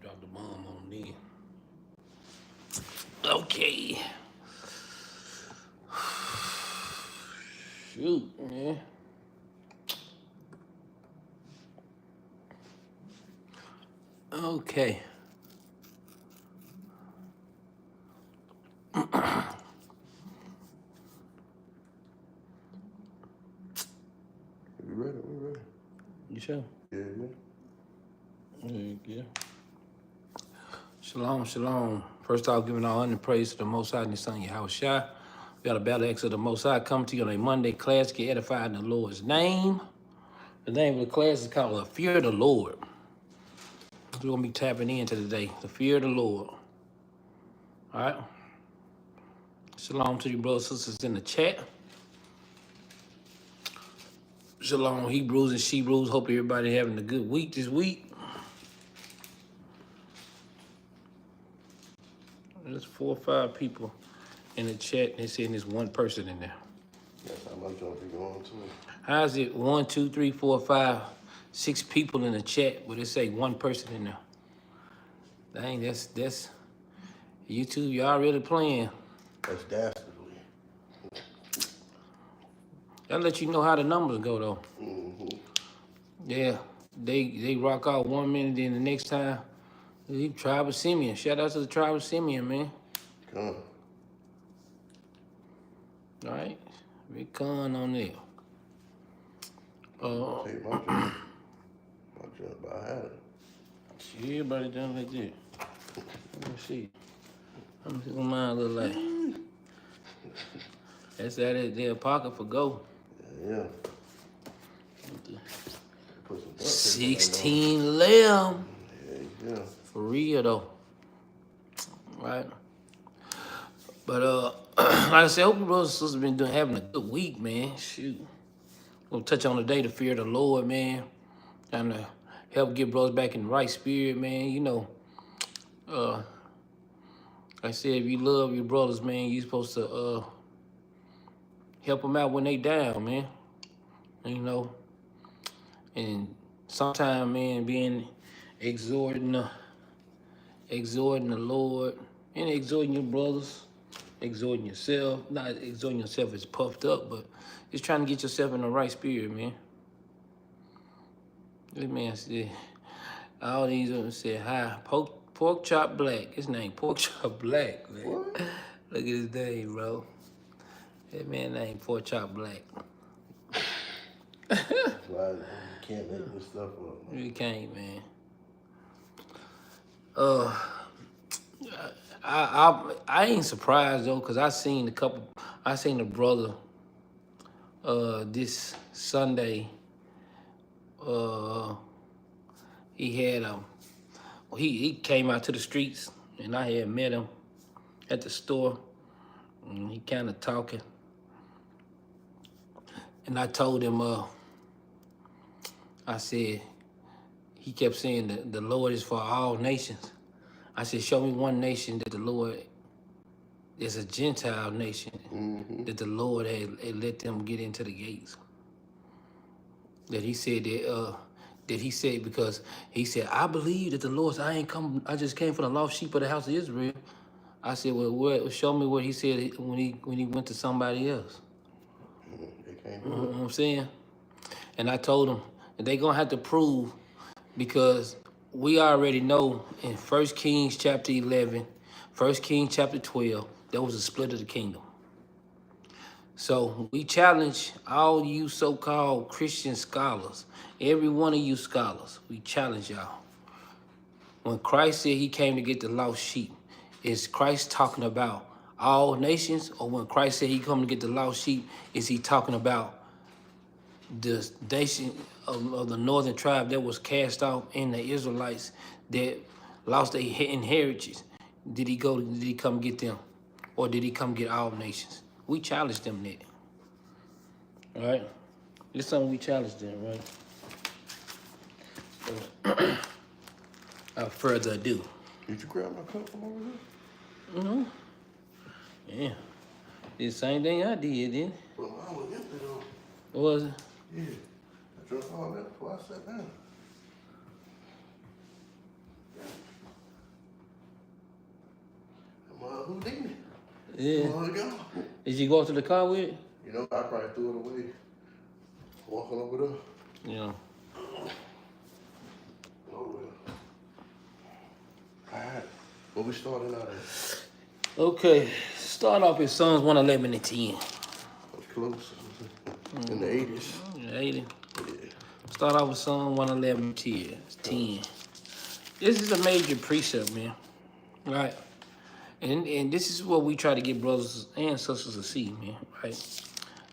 Drop the bomb on me. Okay. Shoot, man. Okay. We ready? You sure? Yeah. Yeah. Shalom, shalom. First off, giving all honor and praise to the Most High and His Son, Yahushua. We got a Battle Axes of the Most High coming to you on a Monday class. Get edified in the Lord's name. The name of the class is called The Fear of the Lord. We're going to be tapping into today. The Fear of the Lord. All right? Shalom to you brothers and sisters in the chat. Shalom, Hebrews and Shebrews. Hope everybody having a good week this week. There's 4 or 5 people in the chat, and they're saying there's one person in there. That's how much I'll be going to. How is it 1, 2, 3, 4, 5, 6 people in the chat, but it say one person in there? Dang, that's YouTube. Y'all really playing? That's dastardly. That'll let you know how the numbers go though. Mm-hmm. Yeah, they rock out 1 minute, then the next time, the tribe of Simeon. Shout out to the tribe of Simeon, man. Come. All right, big con on there. Take my job. My job, I had it. Everybody done like that. Let me see. Let me see what mine look like. That's out of their pocket for go. Yeah. Put some 16 lamb. Yeah. For real though. Right. But like I said, I hope you brothers and sisters been having a good week, man. Shoot. We'll touch on today the fear of the Lord, man. Trying to help get brothers back in the right spirit, man. You know, like I said, if you love your brothers, man, you're supposed to help them out when they down, man. You know, and sometimes, man, being exhorting the Lord and exhorting your brothers, exhorting yourself. Not exhorting yourself as puffed up, but just trying to get yourself in the right spirit, man. This man said, all these of them said, hi, pork chop black. His name Pork Chop Black, man. What? Look at his name, bro. That man named Pork Chop Black. That's why you can't make this stuff up. You can't, man. I ain't surprised though, cause I seen a brother this Sunday. He had he came out to the streets, and I had met him at the store, and he kind of talking, and I told him I said, he kept saying that the Lord is for all nations. I said, show me one nation that the Lord is a Gentile nation, that the Lord had let them get into the gates. That he said because he said, I believe that the Lord, I just came from the lost sheep of the house of Israel. I said, well, show me what he said when he went to somebody else. They can't You do know it. what I'm saying? And I told him that they gonna have to prove, because we already know in 1 Kings chapter 11, 1 Kings chapter 12, there was a split of the kingdom. So we challenge all you so-called Christian scholars, every one of you scholars, we challenge y'all. When Christ said he came to get the lost sheep, is Christ talking about all nations? Or when Christ said he come to get the lost sheep, is he talking about the nation of the northern tribe that was cast off in the Israelites that lost their inheritance? Did he come get them? Or did he come get all nations? We challenged them that. All right? This is something we challenged them, right? So, without further ado. Did you grab my cup from over there? Yeah. Did the same thing I did, didn't it? Well, mine was empty though. What was it? Yeah. I drank all that before I sat down. Houdini. Yeah. Oh, God. Did you go out to the car with it? You know, I probably threw it away. Walking over there. Yeah. Oh, well. All right. What we starting out at? Okay. Start off with Psalms 111 and 10. That's close. In the 80s. 80. Yeah. Start off with Psalm 111 and 10. It's 10. This is a major precept, man. Right? And this is what we try to get brothers and sisters to see, man. Right?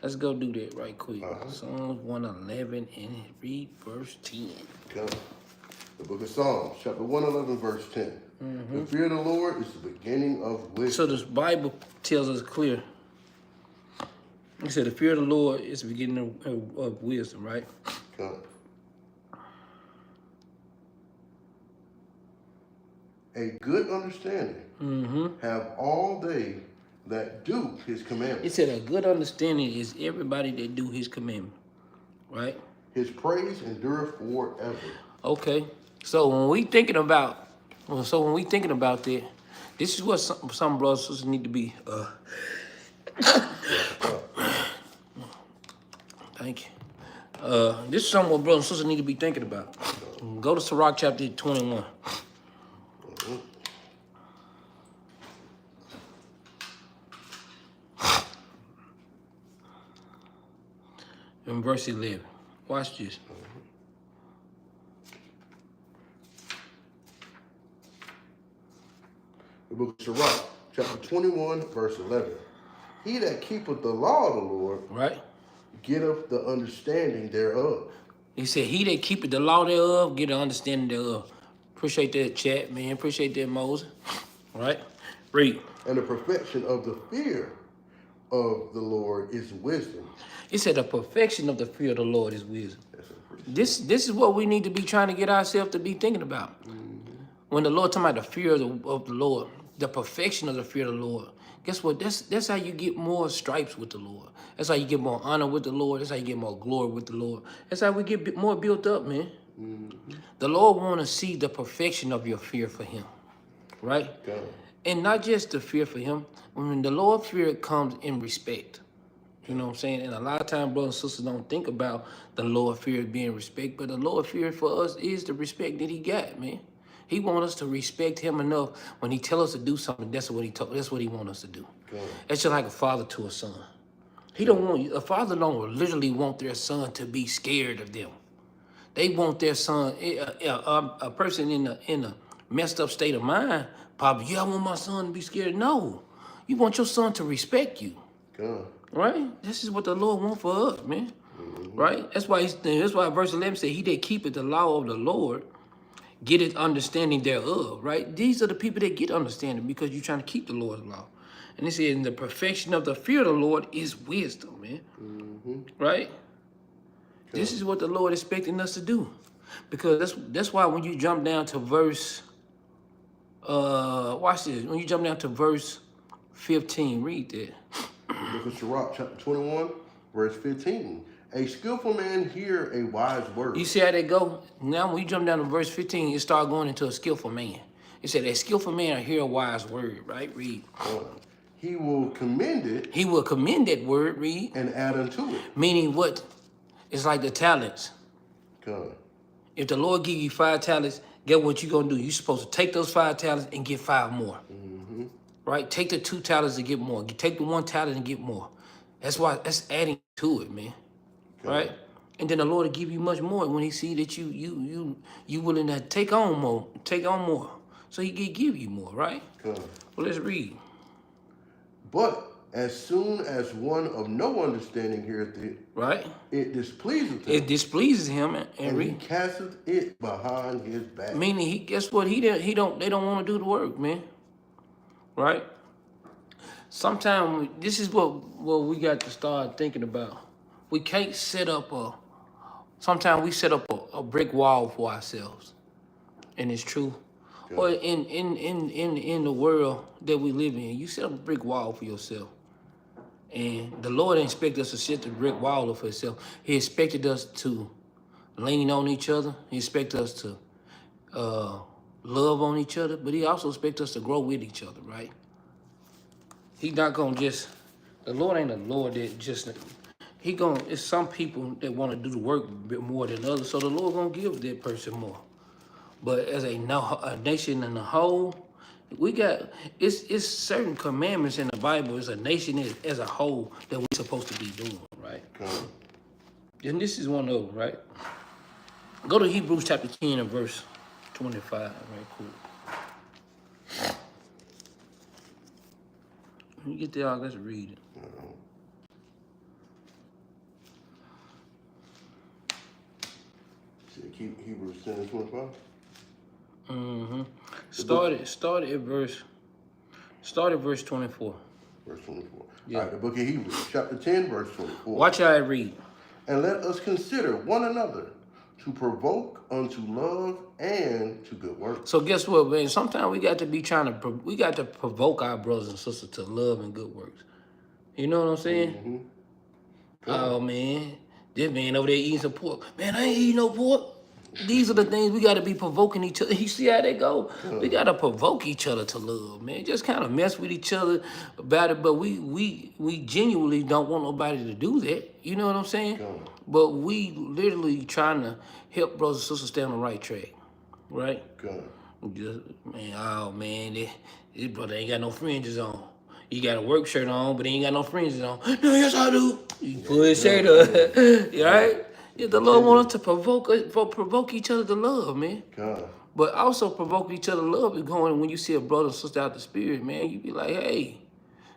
Let's go do that right quick. Psalms 111 and read verse 10. Okay. The book of Psalms, chapter 111, verse 10. The fear of the Lord is the beginning of wisdom. So this Bible tells us clear. It said the fear of the Lord is the beginning of wisdom, right? Okay. A good understanding have all they that do his It commandments. said a good understanding is everybody that do his commandment, right? His praise endureth forever. Okay. So when we thinking about that, this is what some brothers and sisters need to be. Thank you. This is something what brothers and sisters need to be thinking about. Go to Sirach chapter 21. In verse 11. Watch this. The book of Sirach, chapter 21, verse 11. He that keepeth the law of the Lord, Right? getteth the understanding thereof. He said, he that keepeth the law thereof, get an understanding thereof. Appreciate that, chat, man. Appreciate that, Moses. Right? Read. And the perfection of the fear of the Lord is wisdom. He said, the perfection of the fear of the Lord is wisdom. This is what we need to be trying to get ourselves to be thinking about. When the Lord talking about the fear of the Lord, the perfection of the fear of the Lord, guess what? That's how you get more stripes with the Lord. That's how you get more honor with the Lord. That's how you get more glory with the Lord. That's how we get more built up, man. The Lord want to see the perfection of your fear for him, right? God. And not just the fear for him. When the Lord fear comes in respect. You know what I'm saying? And a lot of times brothers and sisters don't think about the Lord fear being respect, but the Lord fear for us is the respect that he got, man. He wants us to respect him enough when he tell us to do something. That's what he wants us to do. God. It's just like a father to a son. He don't want a father don't literally want their son to be scared of them. They want their son, a person in a messed up state of mind. Probably, yeah, I want my son to be scared. No, you want your son to respect you. God. Right? This is what the Lord wants for us, man. Right? That's why verse 11 said, he that keepeth the law of the Lord getteth understanding thereof. Right? These are the people that get understanding because you're trying to keep the Lord's law. And it said, in the perfection of the fear of the Lord is wisdom, man. Right? This is what the Lord is expecting us to do. Because that's why when you jump down to verse, watch this. When you jump down to verse 15, read that. The book of Sirach, chapter 21, verse 15. A skillful man hear a wise word. You see how they go? Now when you jump down to verse 15, it start going into a skillful man. It said a skillful man will hear a wise word, right? Read. He will commend it. He will commend that word, read. And add unto it. Meaning what? It's like the talents. God. If the Lord give you 5 talents, get what you're going to do. You're supposed to take those 5 talents and get 5 more. Right? Take the 2 talents and get more. Take the 1 talent and get more. That's adding to it, man. Okay. Right? And then the Lord will give you much more when he see that you willing to take on more. So he can give you more, right? Okay. Well, let's read. But as soon as one of no understanding heareth it, right, it displeaseth him. It displeases him, and he casteth it behind his back. Meaning, guess what? They don't want to do the work, man. Right? Sometimes this is what we got to start thinking about. We can't set up sometimes we set up a brick wall for ourselves. And it's true. Okay. Or in the world that we live in, you set up a brick wall for yourself. And the Lord didn't expect us to set the brick wall up for himself. He expected us to lean on each other. He expected us to love on each other, but he also expects us to grow with each other, right? He not gonna just. The Lord ain't a Lord that just. He gonna. It's some people that want to do the work a bit more than others, so the Lord gonna give that person more. But as a nation in a whole, we got it's certain commandments in the Bible as a nation as a whole that we're supposed to be doing, right? And this is one of them, right? Go to Hebrews chapter 10 and verse 25, right quick. When you get there, let's read it. Hebrews 10 and 25? Mm-hmm. Start at verse 24. Verse 24. Yeah. All right, the book of Hebrews, chapter 10, verse 24. Watch how I read. And let us consider one another to provoke unto love and to good works. So guess what, man? Sometimes we got to be we got to provoke our brothers and sisters to love and good works. You know what I'm saying? Mm-hmm. Oh, man. This man over there eating some pork. Man, I ain't eating no pork. These are the things we got to be provoking each other. You see how they go? We got to provoke each other to love, man. Just kind of mess with each other about it, but we genuinely don't want nobody to do that. You know what I'm saying? But we literally trying to help brothers and sisters stay on the right track, right? Just, man, oh, man, this brother ain't got no fringes on. He got a work shirt on, but he ain't got no fringes on. No, yes, I do. You pull his shirt up, right? Yeah, the Lord wants us to provoke each other to love, man. But also provoke each other to love is going when you see a brother or sister out the spirit, man. You be like, hey,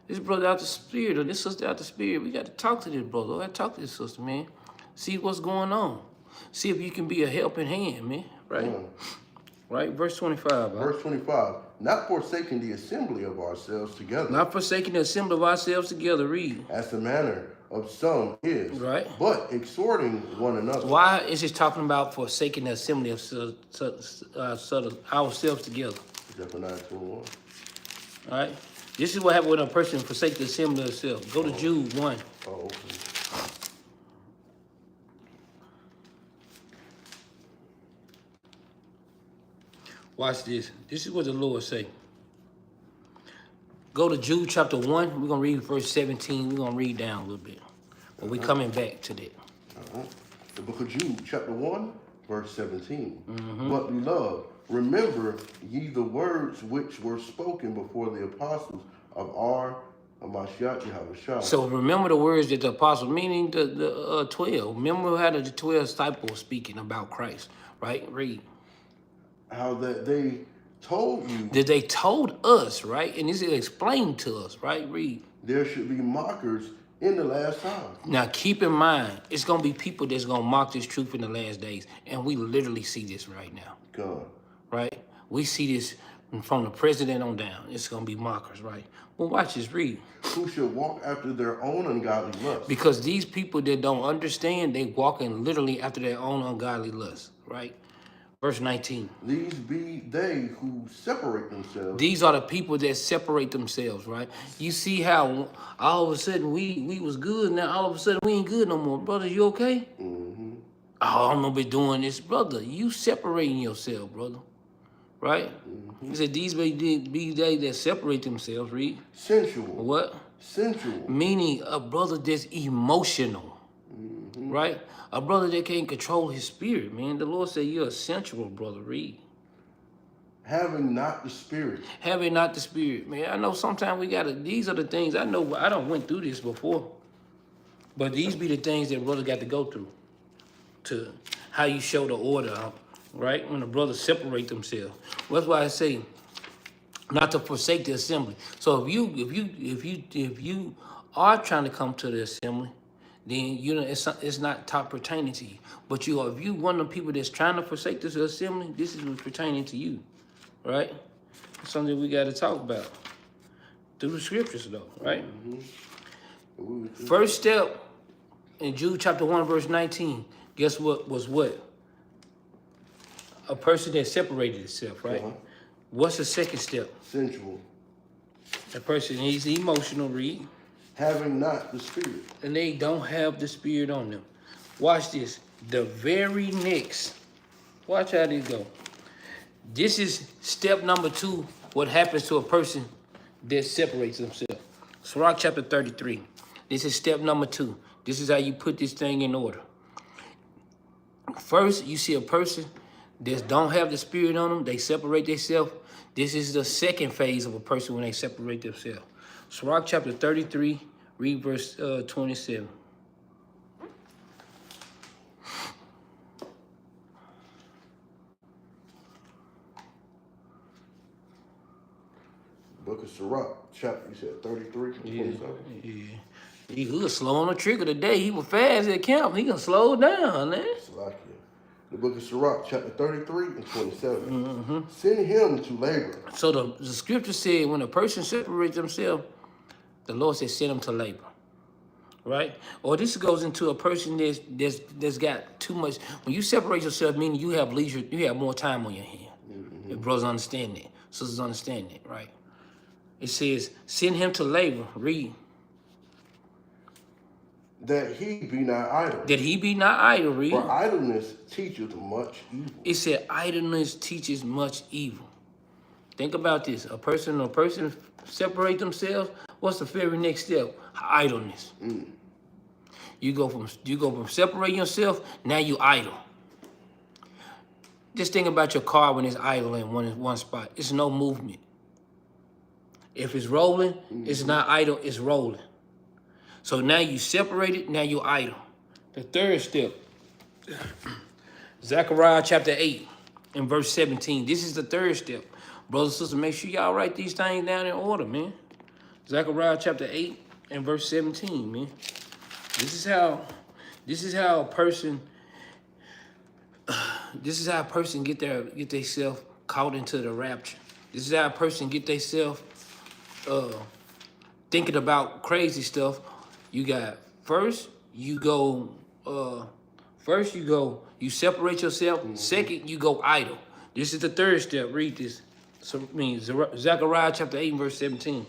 this brother out the spirit or this sister out the spirit. We got to talk to this brother. We got to talk to this sister, man. See what's going on. See if you can be a helping hand, man. Right? Right? Verse 25. Verse 25. Not forsaking the assembly of ourselves together. Not forsaking the assembly of ourselves together. Read. As the manner of some is. Right. But exhorting one another. Why is it talking about forsaking the assembly of ourselves together? Zephaniah 21. All right. This is what happened when a person forsake the assembly of themselves. Go to Jude 1. Oh, okay. Watch this. This is what the Lord say. Go to Jude chapter 1. We're going to read verse 17. We're going to read down a little bit. But we're coming back to that. The book of Jude, chapter 1, verse 17. But beloved, remember ye the words which were spoken before the apostles of our Mashiach Yahushua. So remember the words that the apostles, meaning the 12. Remember how the 12 disciples were speaking about Christ, right? Read. How that they told you. That they told us, right? And this is explained to us, right? Read. There should be mockers in the last time. Now keep in mind, it's going to be people that's going to mock this truth in the last days. And we literally see this right now. Right? We see this from the president on down. It's going to be mockers, right? Well, watch this, read. Who should walk after their own ungodly lust. Because these people that don't understand, they walking literally after their own ungodly lust, right? Verse 19. These be they who separate themselves. These are the people that separate themselves, right? You see how all of a sudden we was good, now all of a sudden we ain't good no more. Brother, you okay? Oh, I'm gonna be doing this. Brother, you separating yourself, brother. Right? He said these be they that separate themselves, read. Sensual. What? Sensual. Meaning a brother that's emotional. Right? A brother that can't control his spirit, man. The Lord said you're a sensual brother, read. Having not the spirit. Having not the spirit, man. I know sometimes we gotta, these are the things, I know I don't went through this before. But these be the things that brother got to go through. To how you show the order, right? When the brothers separate themselves. Well, that's why I say not to forsake the assembly. So if you are trying to come to the assembly, then you know it's not top pertaining to you. But if you one of the people that's trying to forsake this assembly, this is what's pertaining to you, right? It's something we got to talk about through the scriptures, though, right? First step in Jude chapter 1, verse 19. Guess what was what? A person that separated itself, right? What's the second step? Sensual. A person is emotional, read. Having not the spirit. And they don't have the spirit on them. Watch this. The very next. Watch how this go. This is step number 2. What happens to a person that separates themselves. Sirach chapter 33. This is step number 2. This is how you put this thing in order. First, you see a person that don't have the spirit on them. They separate themselves. This is the second phase of a person when they separate themselves. Sirach chapter 33, read verse 27. Book of Sirach, chapter, you said 33 and 27. Yeah. He was slow on the trigger today. He was fast at camp. He gonna slow down, man. Salakia. The book of Sirach, chapter 33 and 27. Send him to labor. So the scripture said when a person separates themselves, the Lord said send them to labor. Right? Or this goes into a person that's got too much. When you separate yourself, meaning you have leisure, you have more time on your hand. Your brothers understand that. Sisters understand that, right? It says, send him to labor. Read. That he be not idle. That he be not idle. Read. For idleness teacheth much evil. It said idleness teaches much evil. Think about this. A person separate themselves. What's the very next step? Idleness. You go from separating yourself, now you idle. Just think about your car when it's idle in one spot. It's no movement. If it's rolling, it's not idle, it's rolling. So now you separate it, now you idle. The third step, Zechariah chapter 8 and verse 17. This is the third step. Brothers and sisters, make sure y'all write these things down in order, man. Zechariah chapter 8 and verse 17, man. This is how a person get themselves caught into the rapture. This is how a person get themselves thinking about crazy stuff. You got you separate yourself. Second, you go idle. This is the third step. Read this. So it means Zechariah chapter 8 and verse 17.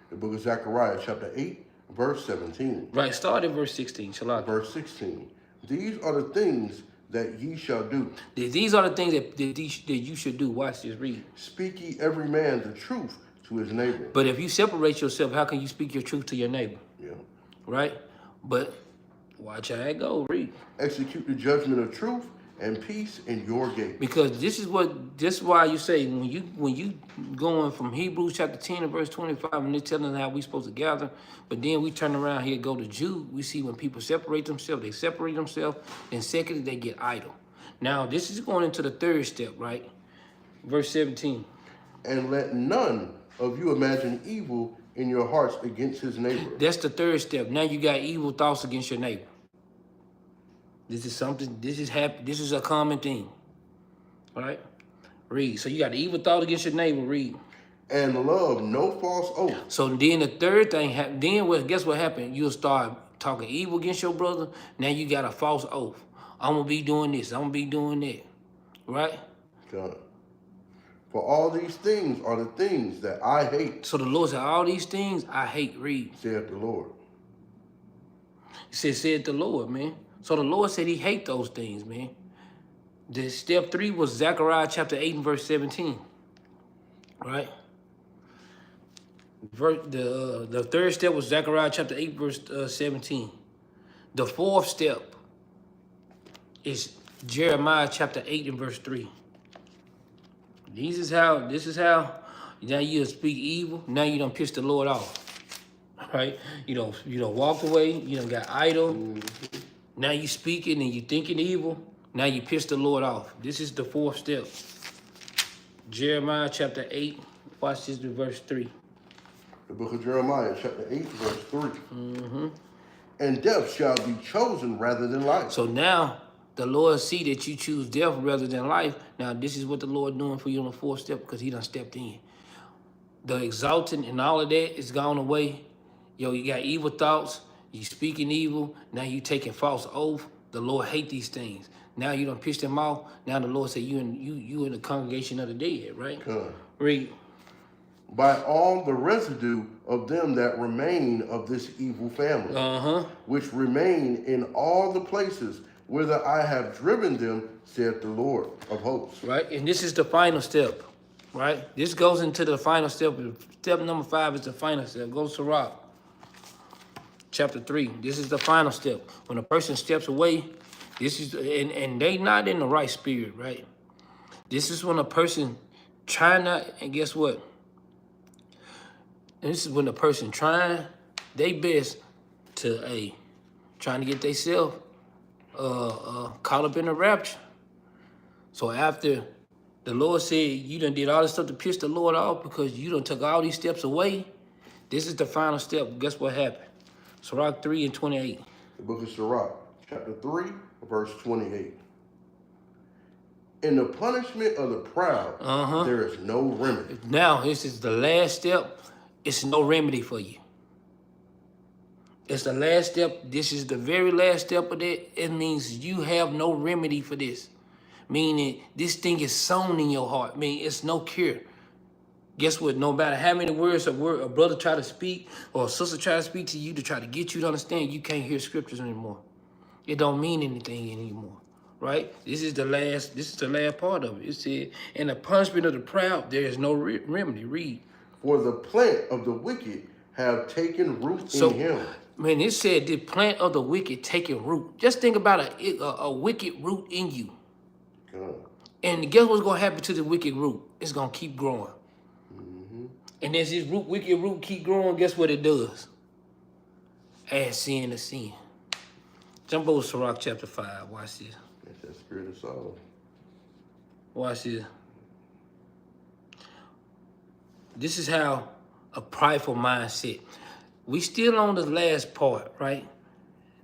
The book of Zechariah, chapter 8, verse 17. Right, start at verse 16. Shalom. Verse 16. These are the things that ye shall do. These are the things that you should do. Watch this, read. Speak ye every man the truth to his neighbor. But if you separate yourself, how can you speak your truth to your neighbor? Yeah. Right? But watch how it go, read. Execute the judgment of truth and peace in your gate. Because this is why you say when you going from Hebrews chapter 10 and verse 25, and they're telling us how we supposed to gather, but then we turn around here, go to Jude, we see when people separate themselves, and secondly, they get idle. Now, this is going into the third step, right? Verse 17. And let none of you imagine evil in your hearts against his neighbor. That's the third step. Now you got evil thoughts against your neighbor. This is a common thing. Right? Read. So you got the evil thought against your neighbor. Read. And love no false oath. So then the third thing, guess what happened? You'll start talking evil against your brother. Now you got a false oath. I'm going to be doing this. I'm going to be doing that. Right? God. For all these things are the things that I hate. So the Lord said, all these things I hate. Read. Saith the Lord. He said the Lord, man. So the Lord said he hate those things, man. The step 3 was Zechariah chapter 8 and verse 17. Right? The third step was Zechariah chapter 8 verse 17. The fourth step is Jeremiah chapter 8 and verse 3. This is how now you speak evil. Now you done piss the Lord off. Right? You don't walk away. You done got idle. Now you speaking and you thinking evil. Now you piss the Lord off. This is the fourth step. Jeremiah chapter 8. Watch this in verse 3. The book of Jeremiah, chapter 8, verse 3. And death shall be chosen rather than life. So now the Lord see that you choose death rather than life. Now this is what the Lord doing for you on the fourth step because he done stepped in. The exalting and all of that is gone away. You got evil thoughts. You speaking evil. Now you taking false oath. The Lord hate these things. Now you done pissed him off. Now the Lord said you in the congregation of the dead, right? God. Read. By all the residue of them that remain of this evil family, which remain in all the places whither I have driven them, saith the Lord of hosts. Right, and this is the final step, right? This goes into the final step. Step number 5 is the final step. Go to Rock. chapter 3. This is the final step. When a person steps away, this is and they not in the right spirit, right? This is when a person trying not, and guess what? And this is when a person trying they best to trying to get themselves caught up in the rapture. So after the Lord said you done did all this stuff to piss the Lord off because you done took all these steps away, this is the final step. Guess what happened? Sirach 3 and 28. The book of Sirach, chapter 3, verse 28. In the punishment of the proud, there is no remedy. Now, this is the last step. It's no remedy for you. It's the last step. This is the very last step of it. It means you have no remedy for this. Meaning this thing is sown in your heart. Meaning it's no cure. Guess what? No matter how many words a brother try to speak or a sister try to speak to you to try to get you to understand, you can't hear scriptures anymore. It don't mean anything anymore. Right? This is the last part of it. It said, in the punishment of the proud, there is no remedy. Read. For the plant of the wicked have taken root in him. Man, it said the plant of the wicked taking root. Just think about a wicked root in you. God. And guess what's going to happen to the wicked root? It's going to keep growing. And as this wicked root keep growing, guess what it does? Add sin to sin. Jump over to Sirach chapter 5. Watch this. That's that spirit of Saul. Watch this. This is how a prideful mindset. We still on the last part, right?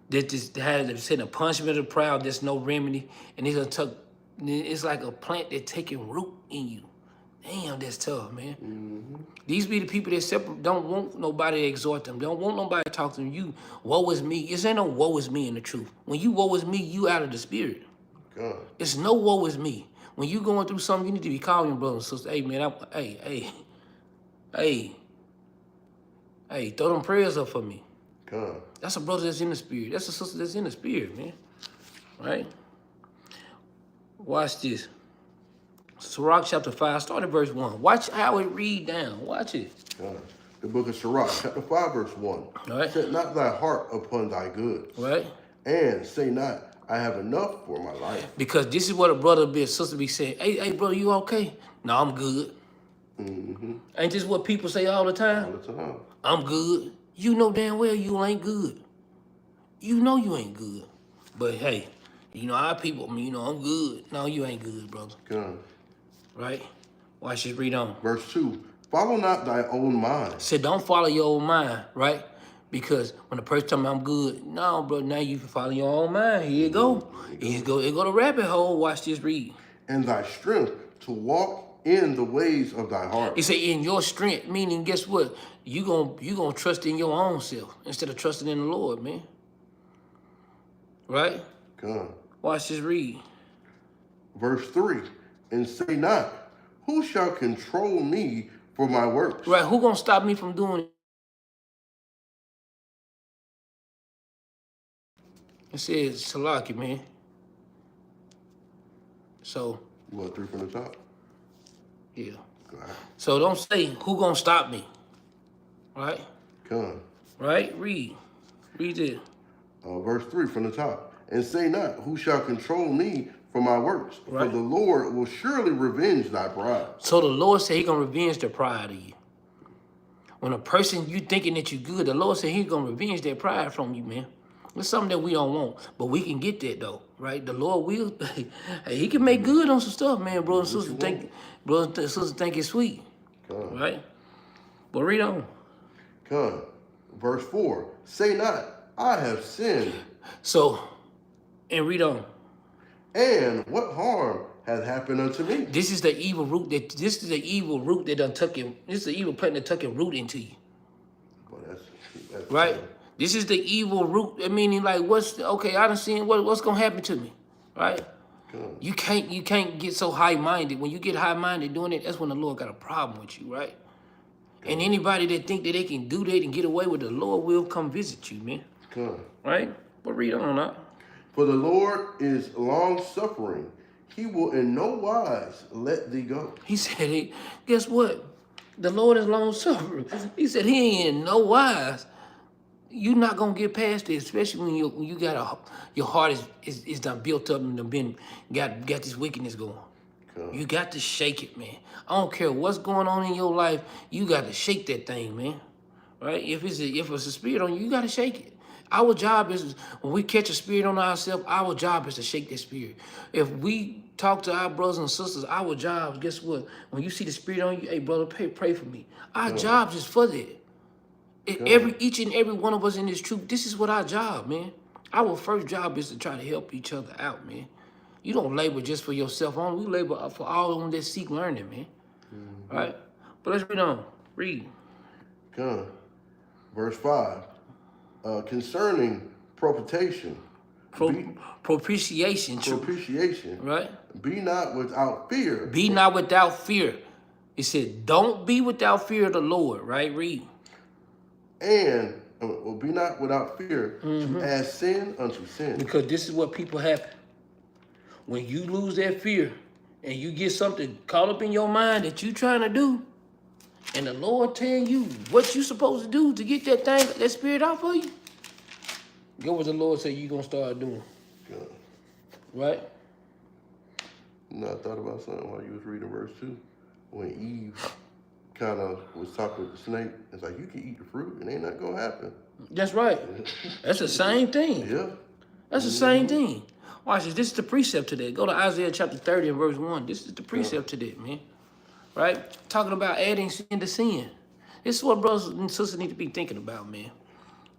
That this has said a punishment of the proud, there's no remedy. And it's like a plant that's taking root in you. Damn, that's tough, man. These be the people that don't want nobody to exhort them. Don't want nobody to talk to them. You, woe is me. It ain't no woe is me in the truth. When you woe is me, you out of the spirit. God. It's no woe is me. When you going through something, you need to be calling your brother and sister. Hey, man, hey, throw them prayers up for me. God. That's a brother that's in the spirit. That's a sister that's in the spirit, man. Right? Watch this. Sirach chapter 5, start at verse 1. Watch how it read down. Watch it. God. The book of Sirach, chapter 5, verse 1. Right. Set not thy heart upon thy goods. Right? And say not, I have enough for my life. Because this is what a brother be, a sister be saying. Hey, brother, you okay? No, I'm good. Ain't this what people say all the time? All the time. I'm good. You know damn well you ain't good. You know you ain't good. But hey, you know our people, I mean, you know, I'm good. No, you ain't good, brother. God. Right? Watch this, read on. Verse 2. Follow not thy own mind. Say, don't follow your own mind, right? Because when the person tell me I'm good, no, bro, now you can follow your own mind. Here you go. It go to rabbit hole. Watch this, read. And thy strength to walk in the ways of thy heart. It say in your strength, meaning guess what? You gonna trust in your own self instead of trusting in the Lord, man. Right? God. Watch this, read. Verse 3. And say not, who shall control me for my works? Right, who gonna stop me from doing it? It says Salaki, man. So. You want 3 from the top? Yeah. God. So don't say, who gonna stop me? Right? God. Right? Read it. Verse 3 from the top. And say not, who shall control me for my works? Right. For the Lord will surely revenge thy pride. So the Lord said he gonna revenge the pride of you. When a person, you thinking that you good, the Lord said he's gonna revenge that pride from you, man. It's something that we don't want, but we can get that though, right? The Lord will. Hey, he can make good on some stuff, man. Brothers and sisters think it's sweet, God. right? But read on. God. Verse 4. Say not, I have sinned. So, and read on. And what harm hath happened unto me? This is the evil root that done took him. This is the evil plant that took a root into you. Well, that's right? This is the evil root. I mean, like, I done seen what's gonna happen to me, right? God. You can't get so high-minded. When you get high-minded doing it, that's when the Lord got a problem with you, right? God. And anybody that think that they can do that and get away with it, the Lord will come visit you, man. God. Right? But read on up. For the Lord is long-suffering. He will in no wise let thee go. He said, guess what? The Lord is long-suffering. He said he ain't in no wise. you're not gonna get past it, especially when you got your heart is done built up and done got this wickedness going. You got to shake it, man. I don't care what's going on in your life. You got to shake that thing, man. Right? If it's a spirit on you, you got to shake it. Our job is, when we catch a spirit on ourselves, our job is to shake that spirit. If we talk to our brothers and sisters, our job, guess what? When you see the spirit on you, hey, brother, pray for me. Our job is for that. Each and every one of us in this truth, this is what our job, man. Our first job is to try to help each other out, man. You don't labor just for yourself only. We labor for all of them that seek learning, man. All right? But let's read on. Read. Come. Verse 5. Concerning propitiation. Propitiation. Propitiation. Right? Be not without fear. Be not without fear. It said, don't be without fear of the Lord, right? Read. And be not without fear to add sin unto sin. Because this is what people happen. When you lose that fear and you get something caught up in your mind that you trying to do, and the Lord telling you what you supposed to do to get that spirit out of you, get what the Lord said you gonna start doing. God. Right? You know, I thought about something while you was reading verse 2. When Eve kind of was talking with the snake, it's like, you can eat the fruit and ain't nothing gonna happen. That's right. That's the same thing. Yeah. That's the same thing. Watch this. This is the precept to that. Go to Isaiah chapter 30 and verse 1. This is the precept to that, man. Right? Talking about adding sin to sin. This is what brothers and sisters need to be thinking about, man.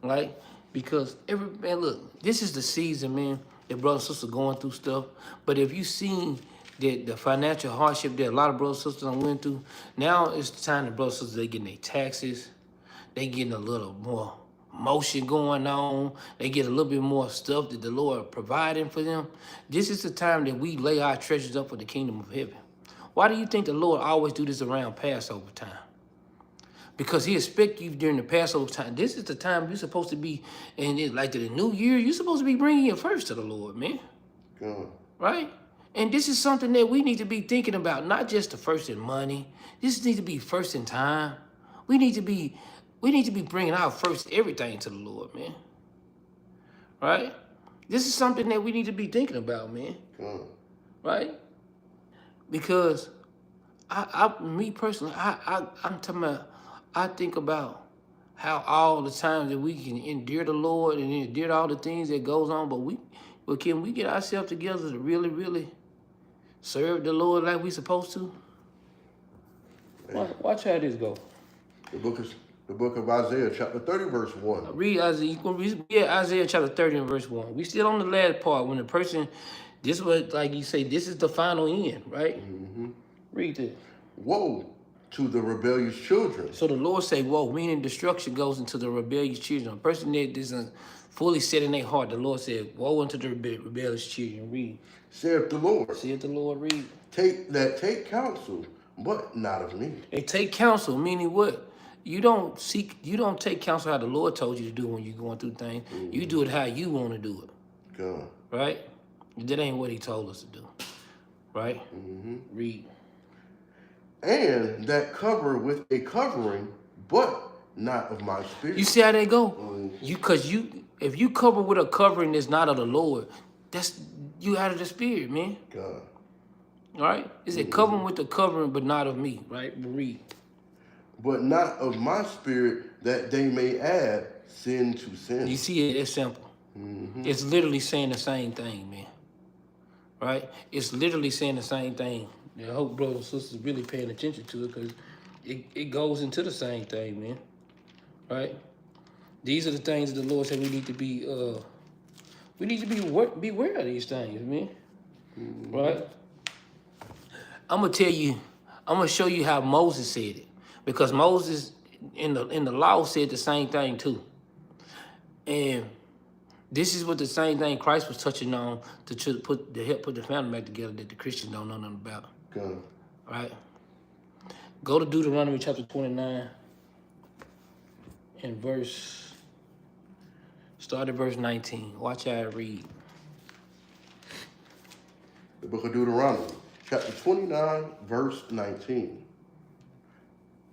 Right? Because man, look, this is the season, man, that brothers and sisters are going through stuff. But if you seen the financial hardship that a lot of brothers and sisters went through, now it's the time that brothers and sisters, they getting their taxes, they getting a little more motion going on. They get a little bit more stuff that the Lord providing for them. This is the time that we lay our treasures up for the kingdom of heaven. Why do you think the Lord always do this around Passover time? Because he expects you during the Passover time. This is the time you're supposed to be, and it's like the new year, you're supposed to be bringing your first to the Lord, man. God. Right? And this is something that we need to be thinking about, not just the first in money. This needs to be first in time. We need to be bringing our first everything to the Lord, man. Right? This is something that we need to be thinking about, man. Right? Because me personally, I'm talking about, I think about how all the times that we can endure the Lord and endure all the things that goes on, but can we get ourselves together to really, really serve the Lord like we supposed to? Watch how this go. The book of Isaiah, chapter 30, verse 1. Read Isaiah. Isaiah chapter 30 and verse 1. We still on the last part when the person, this was like you say, this is the final end, right? Read it. Woe to the rebellious children. So the Lord say, woe, meaning destruction goes into the rebellious children. A person that isn't fully set in their heart, the Lord said, woe unto the rebellious children. Read. Saith the Lord. Saith the Lord, read. Take counsel, but not of me. They take counsel, meaning what? You don't take counsel how the Lord told you to do when you're going through things. You do it how you want to do it. God. Right? That ain't what he told us to do. Right? Read. And that cover with a covering, but not of my spirit. You see how they go? If you cover with a covering that's not of the Lord, that's you out of the spirit, man. God. All right? It's a covering with the covering, but not of me, right? Read. But not of my spirit, that they may add sin to sin. You see it? It's simple. It's literally saying the same thing, man. Right? It's literally saying the same thing. I hope brothers and sisters really paying attention to it, because it goes into the same thing, man. Right? These are the things that the Lord said we need to be beware of these things, man. Right? I'm gonna show you how Moses said it. Because Moses in the law said the same thing too. And this is what the same thing Christ was touching on to help put the family back together that the Christians don't know nothing about. God. Right? Go to Deuteronomy chapter 29 and start at verse 19. Watch how I read. The book of Deuteronomy, chapter 29, verse 19.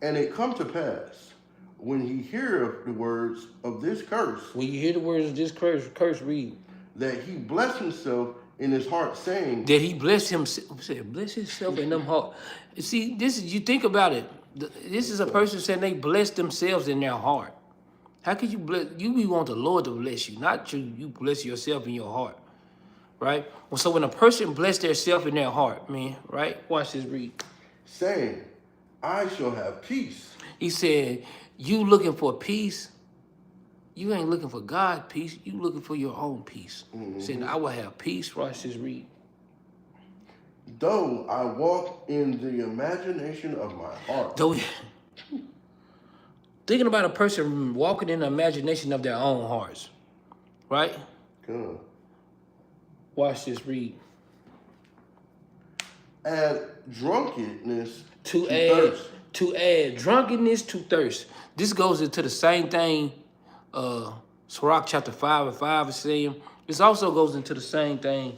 And it come to pass, when he heareth the words of this curse, When you hear the words of this curse, read. that he bless himself in his heart, saying, That he bless himself, bless himself in them heart. See, this is, you think about it. This is a person saying they bless themselves in their heart. How could you bless? You want the Lord to bless you, not you bless yourself in your heart, right? Well, so when a person bless themselves in their heart, man, right? Watch this, read. saying, I shall have peace. He said, you looking for peace, you ain't looking for God peace, you looking for your own peace. He said, I will have peace. Watch this, read. Though I walk in the imagination of my heart. Though, thinking about a person walking in the imagination of their own hearts, right? Good. Watch this, read. Add drunkenness To thirst. add drunkenness to thirst. This goes into the same thing Sirach chapter 5 and 5 is saying. This also goes into the same thing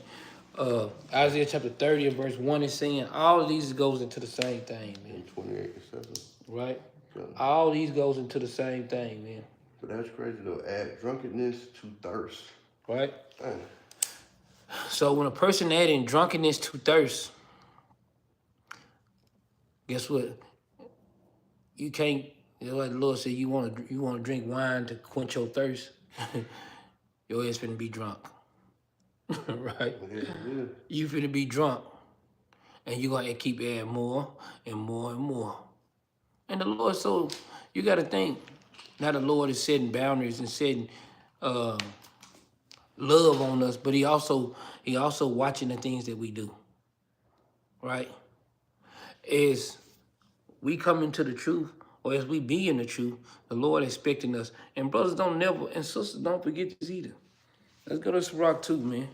Isaiah chapter 30 and verse 1 is saying. All of these goes into the same thing, man. 28 and 7. Right? Good. All these goes into the same thing, man. But that's crazy though. Add drunkenness to thirst. Right? Dang. So when a person adding drunkenness to thirst, guess what? You can't. You know, like the Lord said, you want to drink wine to quench your thirst. Your ass finna be drunk, right? Yeah. You finna be drunk, and you gonna keep adding more and more and more. And the Lord, so you got to think. Now the Lord is setting boundaries and setting love on us, but He also watching the things that we do, right? As we come into the truth, or as we be in the truth, the Lord expecting us. And brothers don't never, and sisters don't forget this either. Let's go to Sirach 2, man. You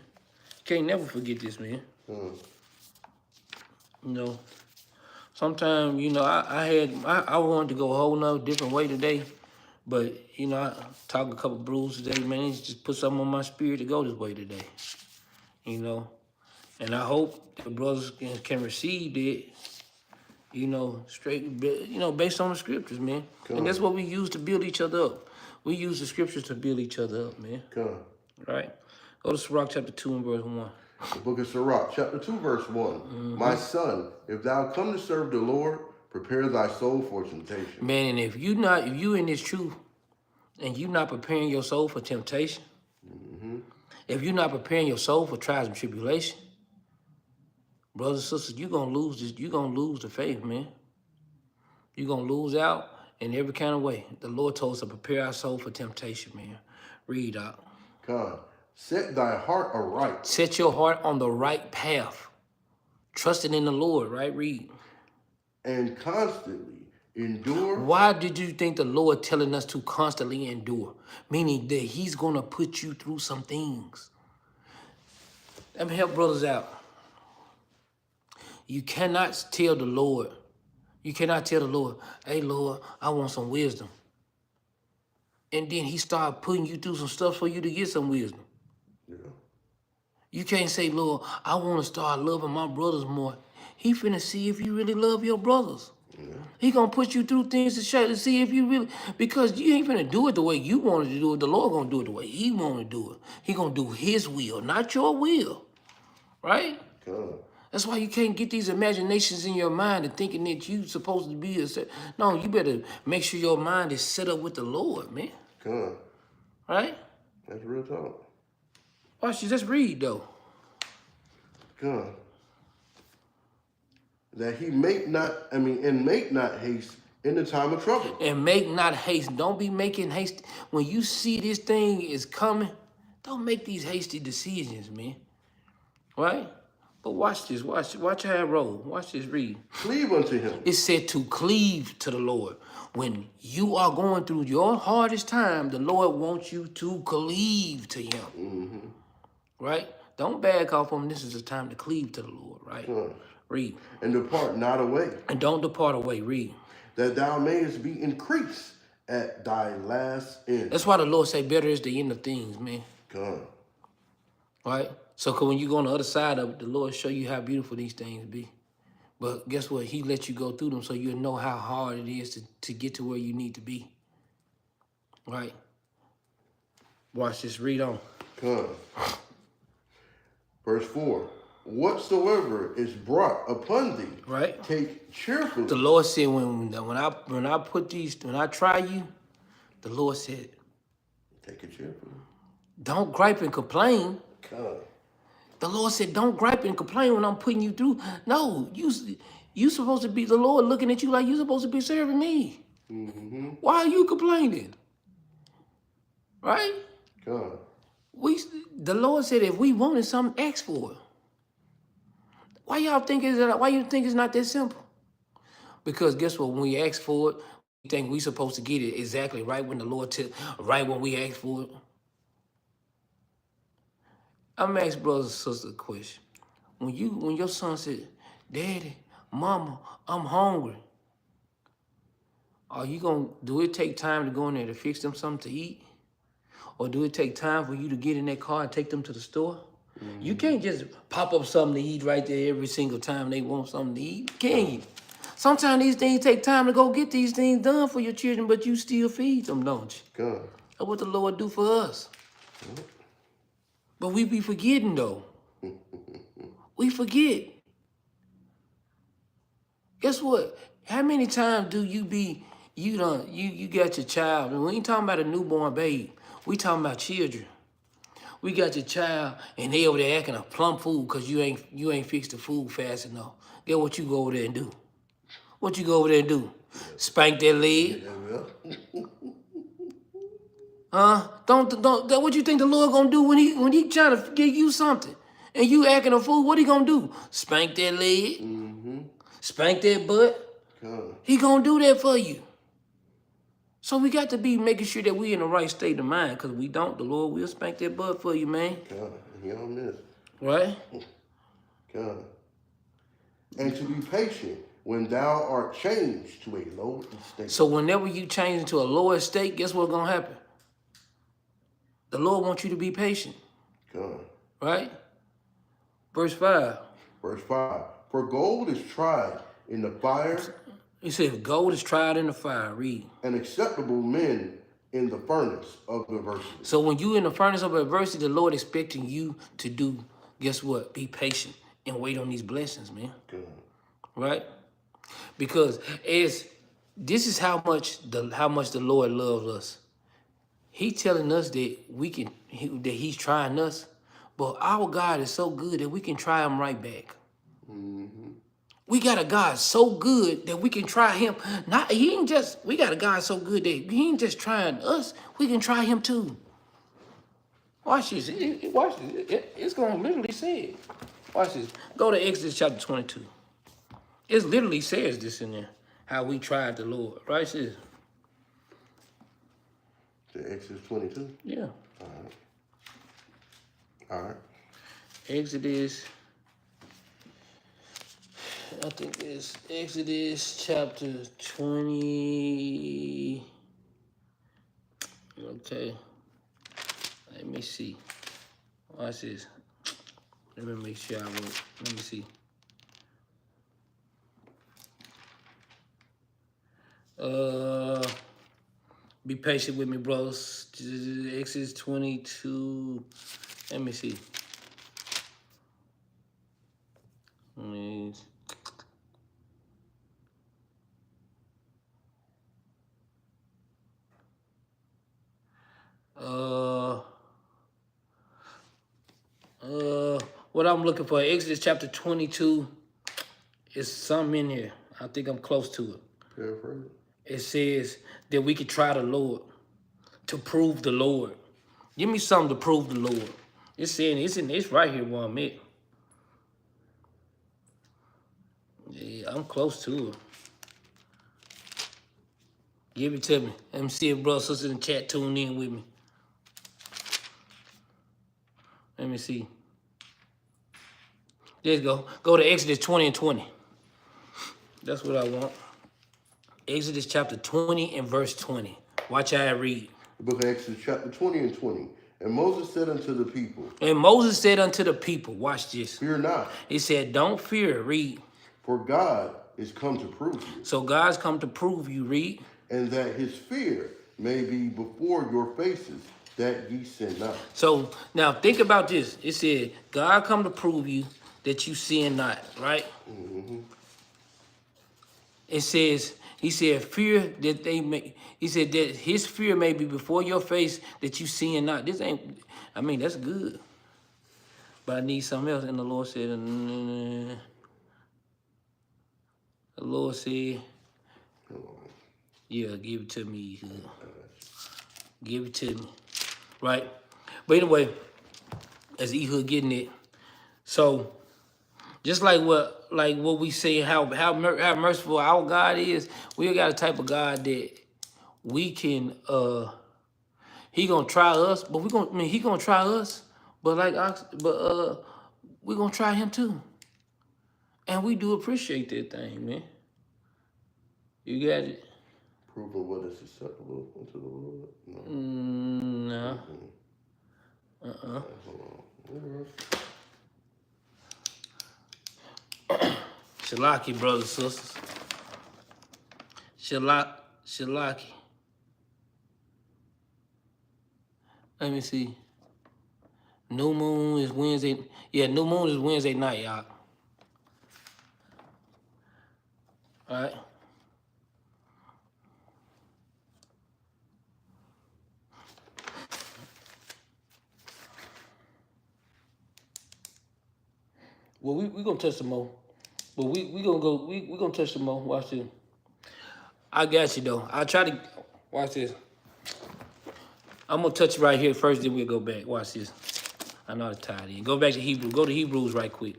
can't never forget this, man. You know, sometimes, you know, I wanted to go a whole nother different way today, but, you know, I talked a couple brews today, man. It's just put something on my spirit to go this way today, you know. And I hope the brothers can receive it, you know, straight, you know, based on the scriptures, man. Come And that's on. what we use to build each other up. We use the scriptures to build each other up, man. Come. Right? Go to Sirach chapter 2 and verse 1. The book of Sirach, chapter 2, verse 1. My son, if thou come to serve the Lord, prepare thy soul for temptation. Man, and if you in this truth and you not preparing your soul for temptation, if you're not preparing your soul for trials and tribulation, brothers and sisters, you're gonna lose this, you're gonna lose the faith, man. You're gonna lose out in every kind of way. The Lord told us to prepare our soul for temptation, man. Read out. God, set thy heart aright. Set your heart on the right path. Trusting in the Lord, right? Read. And constantly endure. Why did you think the Lord telling us to constantly endure? Meaning that He's gonna put you through some things. Let me help brothers out. You cannot tell the Lord, hey Lord, I want some wisdom. And then He start putting you through some stuff for you to get some wisdom. Yeah. You can't say, Lord, I want to start loving my brothers more. He finna see if you really love your brothers. Yeah. He gonna put you through things to see if you really, because you ain't finna do it the way you wanted to do it. The Lord gonna do it the way He want to do it. He gonna do His will, not your will, right? God. That's why you can't get these imaginations in your mind and thinking that you supposed to be no, you better make sure your mind is set up with the Lord, man. God. Right? That's real talk. Watch this. Let's read though. God. That he make not haste in the time of trouble. And make not haste. Don't be making haste. When you see this thing is coming, don't make these hasty decisions, man. Right? But watch this. Watch how it roll. Watch this. Read. Cleave unto him. It said to cleave to the Lord. When you are going through your hardest time, the Lord wants you to cleave to Him. Mm-hmm. Right? Don't back off on this is the time to cleave to the Lord. Right? Read. And depart not away. And don't depart away. Read. That thou mayest be increased at thy last end. That's why the Lord say better is the end of things, man. God. Right? So when you go on the other side of it, the Lord show you how beautiful these things be. But guess what? He let you go through them so you'll know how hard it is to get to where you need to be. Right. Watch this. Read on. Come. Verse 4. Whatsoever is brought upon thee, Right. take cheerfully. The Lord said when I try you, the Lord said, Take it cheerfully. don't gripe and complain. Come. The Lord said, don't gripe and complain when I'm putting you through. No, you supposed to be the Lord looking at you like you supposed to be serving me. Mm-hmm. Why are you complaining? Right? Come. The Lord said if we wanted something, ask for it. Why you think it's not that simple? Because guess what? When we ask for it, we think we supposed to get it exactly right when the Lord right when we ask for it. I'm asking brothers and sisters a question. When your son said, Daddy, Mama, I'm hungry, do it take time to go in there to fix them something to eat? Or do it take time for you to get in that car and take them to the store? Mm-hmm. You can't just pop up something to eat right there every single time they want something to eat, can you? Sometimes these things take time to go get these things done for your children, but you still feed them, don't you? Good. That's what the Lord do for us. Mm-hmm. But we be forgetting, though. We forget. Guess what? How many times do you got your child, and we ain't talking about a newborn baby. We talking about children. We got your child, and they over there acting a plum fool because you ain't fixed the food fast enough. Get what you go over there and do? What you go over there and do? Spank that leg? Huh? Don't. What you think the Lord gonna do when he trying to give you something, and you acting a fool? What he gonna do? Spank that leg? Mm-hmm. Spank that butt? God. He gonna do that for you. So we got to be making sure that we in the right state of mind, because we don't, the Lord will spank that butt for you, man. God, he don't miss. Right? God. And to be patient when thou art changed to a lower estate. So whenever you change into a lower estate, guess what's gonna happen? The Lord wants you to be patient. God. Right? Verse 5. Verse 5. For gold is tried in the fire. He said, gold is tried in the fire. Read. And acceptable men in the furnace of adversity. So when you in the furnace of adversity, the Lord expecting you to do, guess what? Be patient and wait on these blessings, man. Good. Right? Because this is how much the Lord loves us. He telling us that that he's trying us, but our God is so good that we can try him right back. Mm-hmm. We got a God so good that we can try him. We got a God so good that he ain't just trying us. We can try him too. Watch this. Watch this. It's going to literally say it. Watch this. Go to Exodus chapter 22. It literally says this in there. How we tried the Lord. Right? It says. The Exodus 22? Yeah. All right. Exodus. I think it's Exodus chapter 20. Okay. Let me see. Watch this. Let me make sure I wrote. Let me see. Be patient with me, bros. Exodus 22. Let me see. What I'm looking for, Exodus chapter 22, is something in here. I think I'm close to it. Paraphrase. It says that we could try the Lord, to prove the Lord. Give me something to prove the Lord. It's right here where I'm at. Yeah, I'm close to it. Give it to me. Let me see if brothers and sisters in the chat tune in with me. Let me see. There you go. Go to Exodus 20 and 20. That's what I want. Exodus chapter 20 and verse 20. Watch how I read. The book of Exodus chapter 20 and 20. And Moses said unto the people. Watch this. Fear not. He said, don't fear. Read. For God is come to prove you. So God's come to prove you. Read. And that his fear may be before your faces, that ye sin not. So now think about this. It said, God come to prove you that you sin not, right? It says, he said, fear that they may, he said that his fear may be before your face that you sin not. This ain't, I mean, that's good. But I need something else. And the Lord said, the Lord said, yeah, give it to me. Give it to me. Right? But anyway, as Ehud getting it. So just like what we say, how merciful our God is, we got a type of God that we can he gonna try us, but he gonna try us, but we gonna try him too. And we do appreciate that thing, man. You got it? Proving what is acceptable unto the Lord? No. No. Hold on. Shalaki, brothers and sisters. Shalaki. Let me see. New moon is Wednesday. Yeah, new moon is Wednesday night, y'all. All right. Well, we gonna touch some more. But we gonna touch some more. Watch this. I got you though. I'll try to watch this. I'm gonna touch it right here first, then we'll go back. Watch this. I know how to tie it in. Go back to Hebrew. Go to Hebrews right quick.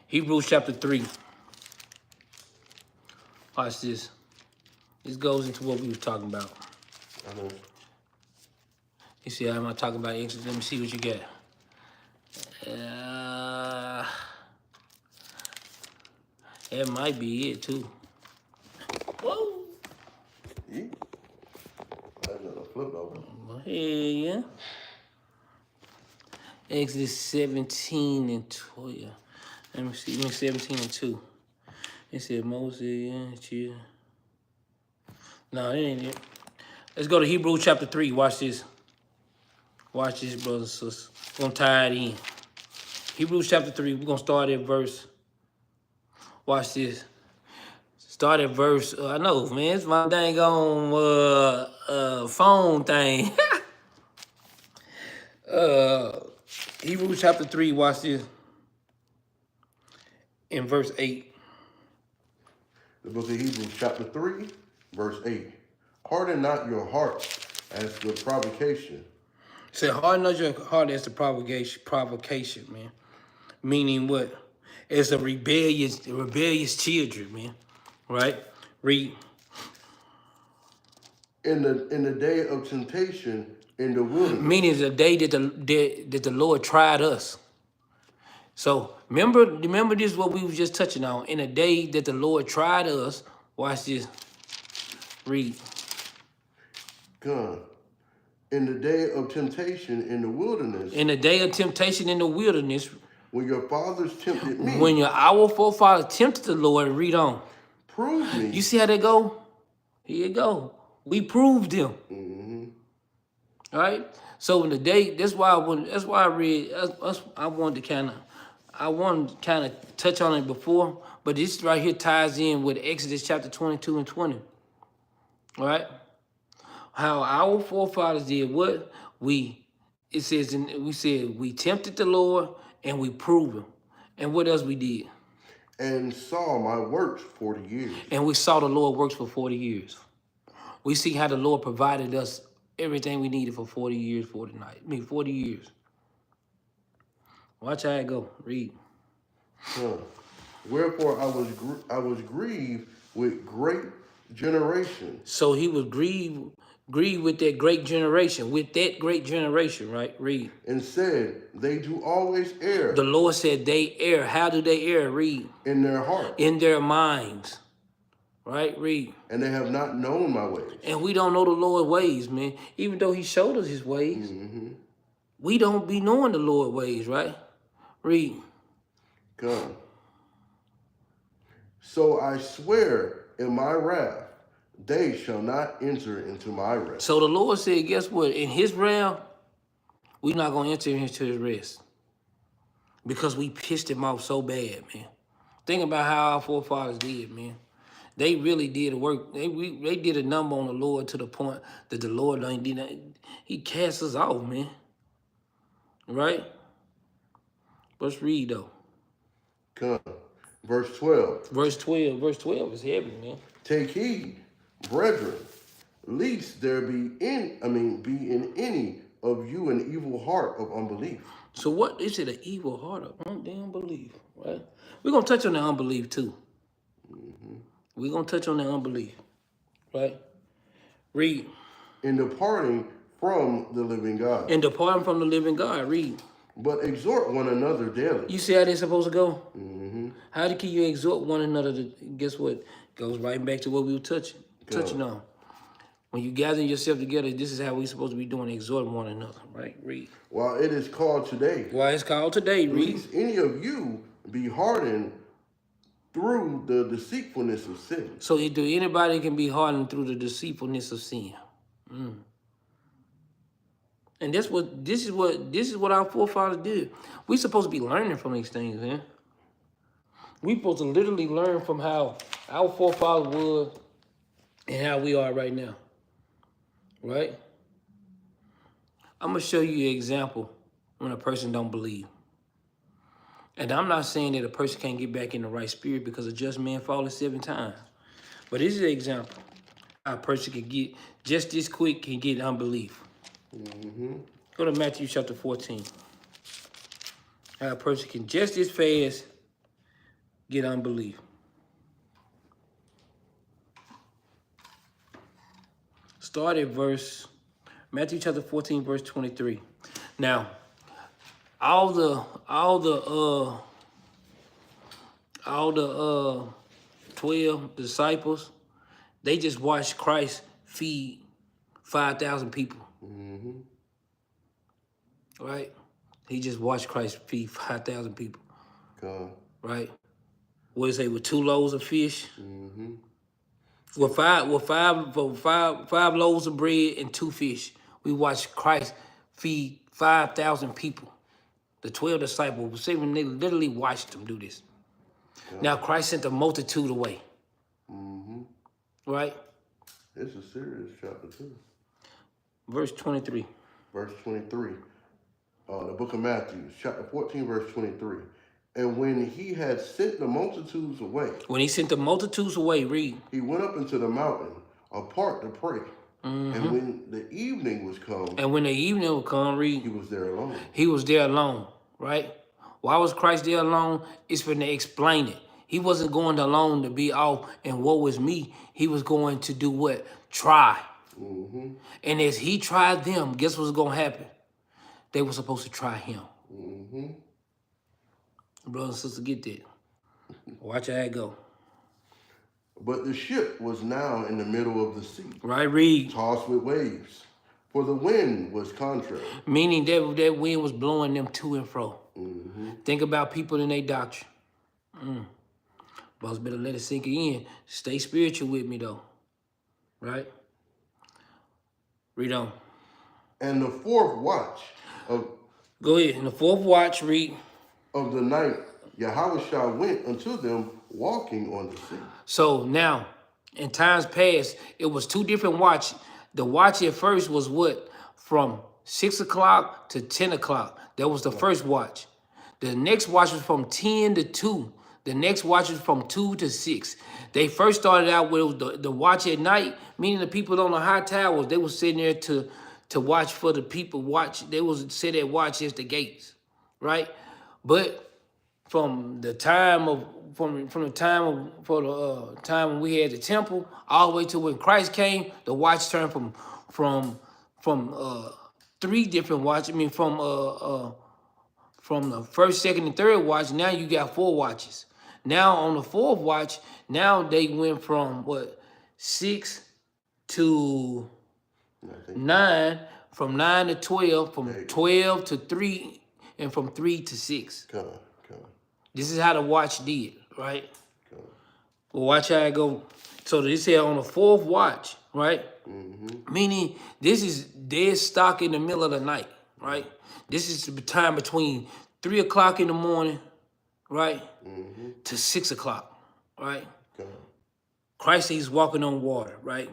Hebrews chapter 3. Watch this. This goes into what we was talking about. You see, I'm not talking about Exodus. Let me see what you got. It might be it too. Whoa. Yeah. That's a flip over. Yeah. Exodus 17 and 12. Let me see. 17 and 2. It said Moses, yeah. No, it ain't it. Let's go to Hebrews chapter 3. Watch this. Watch this, brothers and sisters. We're going to tie it in. Hebrews chapter 3. We're going to start at verse. Watch this. Start at verse. I know, man. It's my dang on phone thing. Hebrews chapter 3. Watch this. In verse 8. The book of Hebrews chapter 3, verse 8. Harden not your hearts as the provocation. Say, harden not your heart as the provocation, man. Meaning what? It's a rebellious children, man. Right? Read. In the day of temptation in the wilderness. Meaning the day that the Lord tried us. So remember this is what we was just touching on. In the day that the Lord tried us, watch this. Read. God. In the day of temptation in the wilderness. In the day of temptation in the wilderness. When your fathers tempted me. When our forefathers tempted the Lord, read on. Prove me. You see how they go? Here you go. We proved him. All right. So in the day, that's why I read. I wanted to kind of touch on it before, but this right here ties in with Exodus chapter 22 and 20. All right. How our forefathers did what we said we tempted the Lord and we proved him. And what else we did? And saw my works 40 years. And we saw the Lord works for 40 years. We see how the Lord provided us everything we needed for 40 years, 40 years. Watch how it go. Read. Wherefore I was grieved with great generation. So he was grieved with that great generation, right? Read. And said, they do always err. The Lord said they err. How do they err? Read. In their heart. In their minds. Right? Read. And they have not known my ways. And we don't know the Lord's ways, man. Even though he showed us his ways, we don't be knowing the Lord's ways, right? Read. Come. So I swear in my wrath they shall not enter into my rest. So the Lord said, guess what? In his realm, we're not going to enter into his rest because we pissed him off so bad, man. Think about how our forefathers did, man. They really did work. They did a number on the Lord to the point that the Lord he cast us off, man. Right? Let's read, though. Come. Verse 12. Verse 12. Verse 12 is heavy, man. Take heed, brethren, lest there be in any of you an evil heart of unbelief. So what is it, an evil heart of unbelief, right? We're going to touch on the unbelief, too. We're going to touch on the unbelief, right? Read. In departing from the living God. And departing from the living God, read. But exhort one another daily. You see how they're supposed to go? Mm-hmm. How can you exhort one another to, guess what? Goes right back to what we were touching on. When you gather yourself together, this is how we're supposed to be doing, exhorting one another, right? Read. While it is called today. While it's called today, read. Lest any of you be hardened through the deceitfulness of sin. So anybody can be hardened through the deceitfulness of sin. And this is what our forefathers did. We supposed to be learning from these things, man. We supposed to literally learn from how our forefathers was and how we are right now. Right? I'm gonna show you an example when a person don't believe. And I'm not saying that a person can't get back in the right spirit because a just man fallen 7 times. But this is an example. How a person can get just this quick can get unbelief. Mm-hmm. Go to Matthew chapter 14. How a person can just this fast get unbelief. Start at Matthew chapter 14, verse 23. Now, all the 12 disciples, they just watched Christ feed 5,000 people. Mm-hmm. Right? He just watched Christ feed 5,000 people. God. Right? What is it, with 2 loaves of fish? Mm-hmm. With five loaves of bread and 2 fish. We watched Christ feed 5,000 people. The 12 disciples, they literally watched them do this. God. Now Christ sent the multitude away. Mm-hmm. Right? It's a serious chapter too. Verse 23. Verse 23. The book of Matthew, chapter 14, verse 23. And when he had sent the multitudes away. When he sent the multitudes away, read. He went up into the mountain apart to pray. Mm-hmm. And when the evening was come. And when the evening would come, read. He was there alone. He was there alone, right? Why was Christ there alone? It's for to explain it. He wasn't going alone to be out and woe is me. He was going to do what? Try. Mm-hmm. And as he tried them, guess what's going to happen? They were supposed to try him. Mm-hmm. Brothers and sisters, get that. Watch how it go. But the ship was now in the middle of the sea. Right, read. Tossed with waves. For the wind was contrary. Meaning that wind was blowing them to and fro. Mm-hmm. Think about people in their doctrine. Brothers better let it sink in. Stay spiritual with me, though. Right? Read on. And the fourth watch of... Go ahead. In the fourth watch, read. Of the night, Yahushua went unto them walking on the sea. So now, in times past, it was 2 different watches. The watch at first was what? From 6 o'clock to 10 o'clock. That was the first watch. The next watch was from 10 to 2. The next watch was from 2 to 6. They first started out with the watch at night, meaning the people on the high towers, they were sitting there to watch for the people. They was sit at watch at the gates, right? But from the time when we had the temple all the way to when Christ came, the watch turned from 3 different watches. I mean, from the first, second, and third watch. Now you got 4 watches. Now on the 4th watch, now they went from 6 to 9, from 9 to 12, from 12 to 3, and from 3 to 6. Come on. This is how the watch did, right? Well, watch how it go. So they say on the fourth watch, right? Meaning this is dead stock in the middle of the night, right? This is the time between 3 o'clock in the morning, right, to 6 o'clock, right? God. Christ is walking on water, right?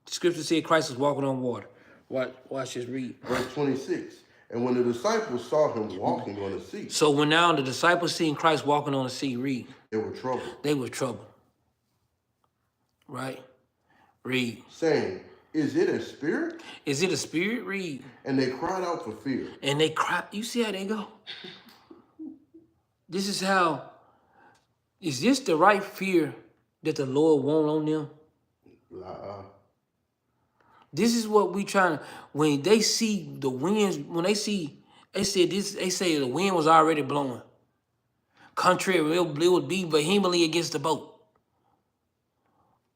The scripture said Christ is walking on water. Watch this read. Verse 26. And when the disciples saw him walking on the sea, So when now the disciples seen Christ walking on the sea, read. they were troubled, They were troubled, right? Read. saying, Is it a spirit? Is it a spirit? Read. And they cried out for fear. And they cry. You see how they go? This is how. Is this the right fear that the Lord want on them? This is what we trying to. When they see the winds, when they see, they said this. They say the wind was already blowing. Contrary, it would be vehemently against the boat.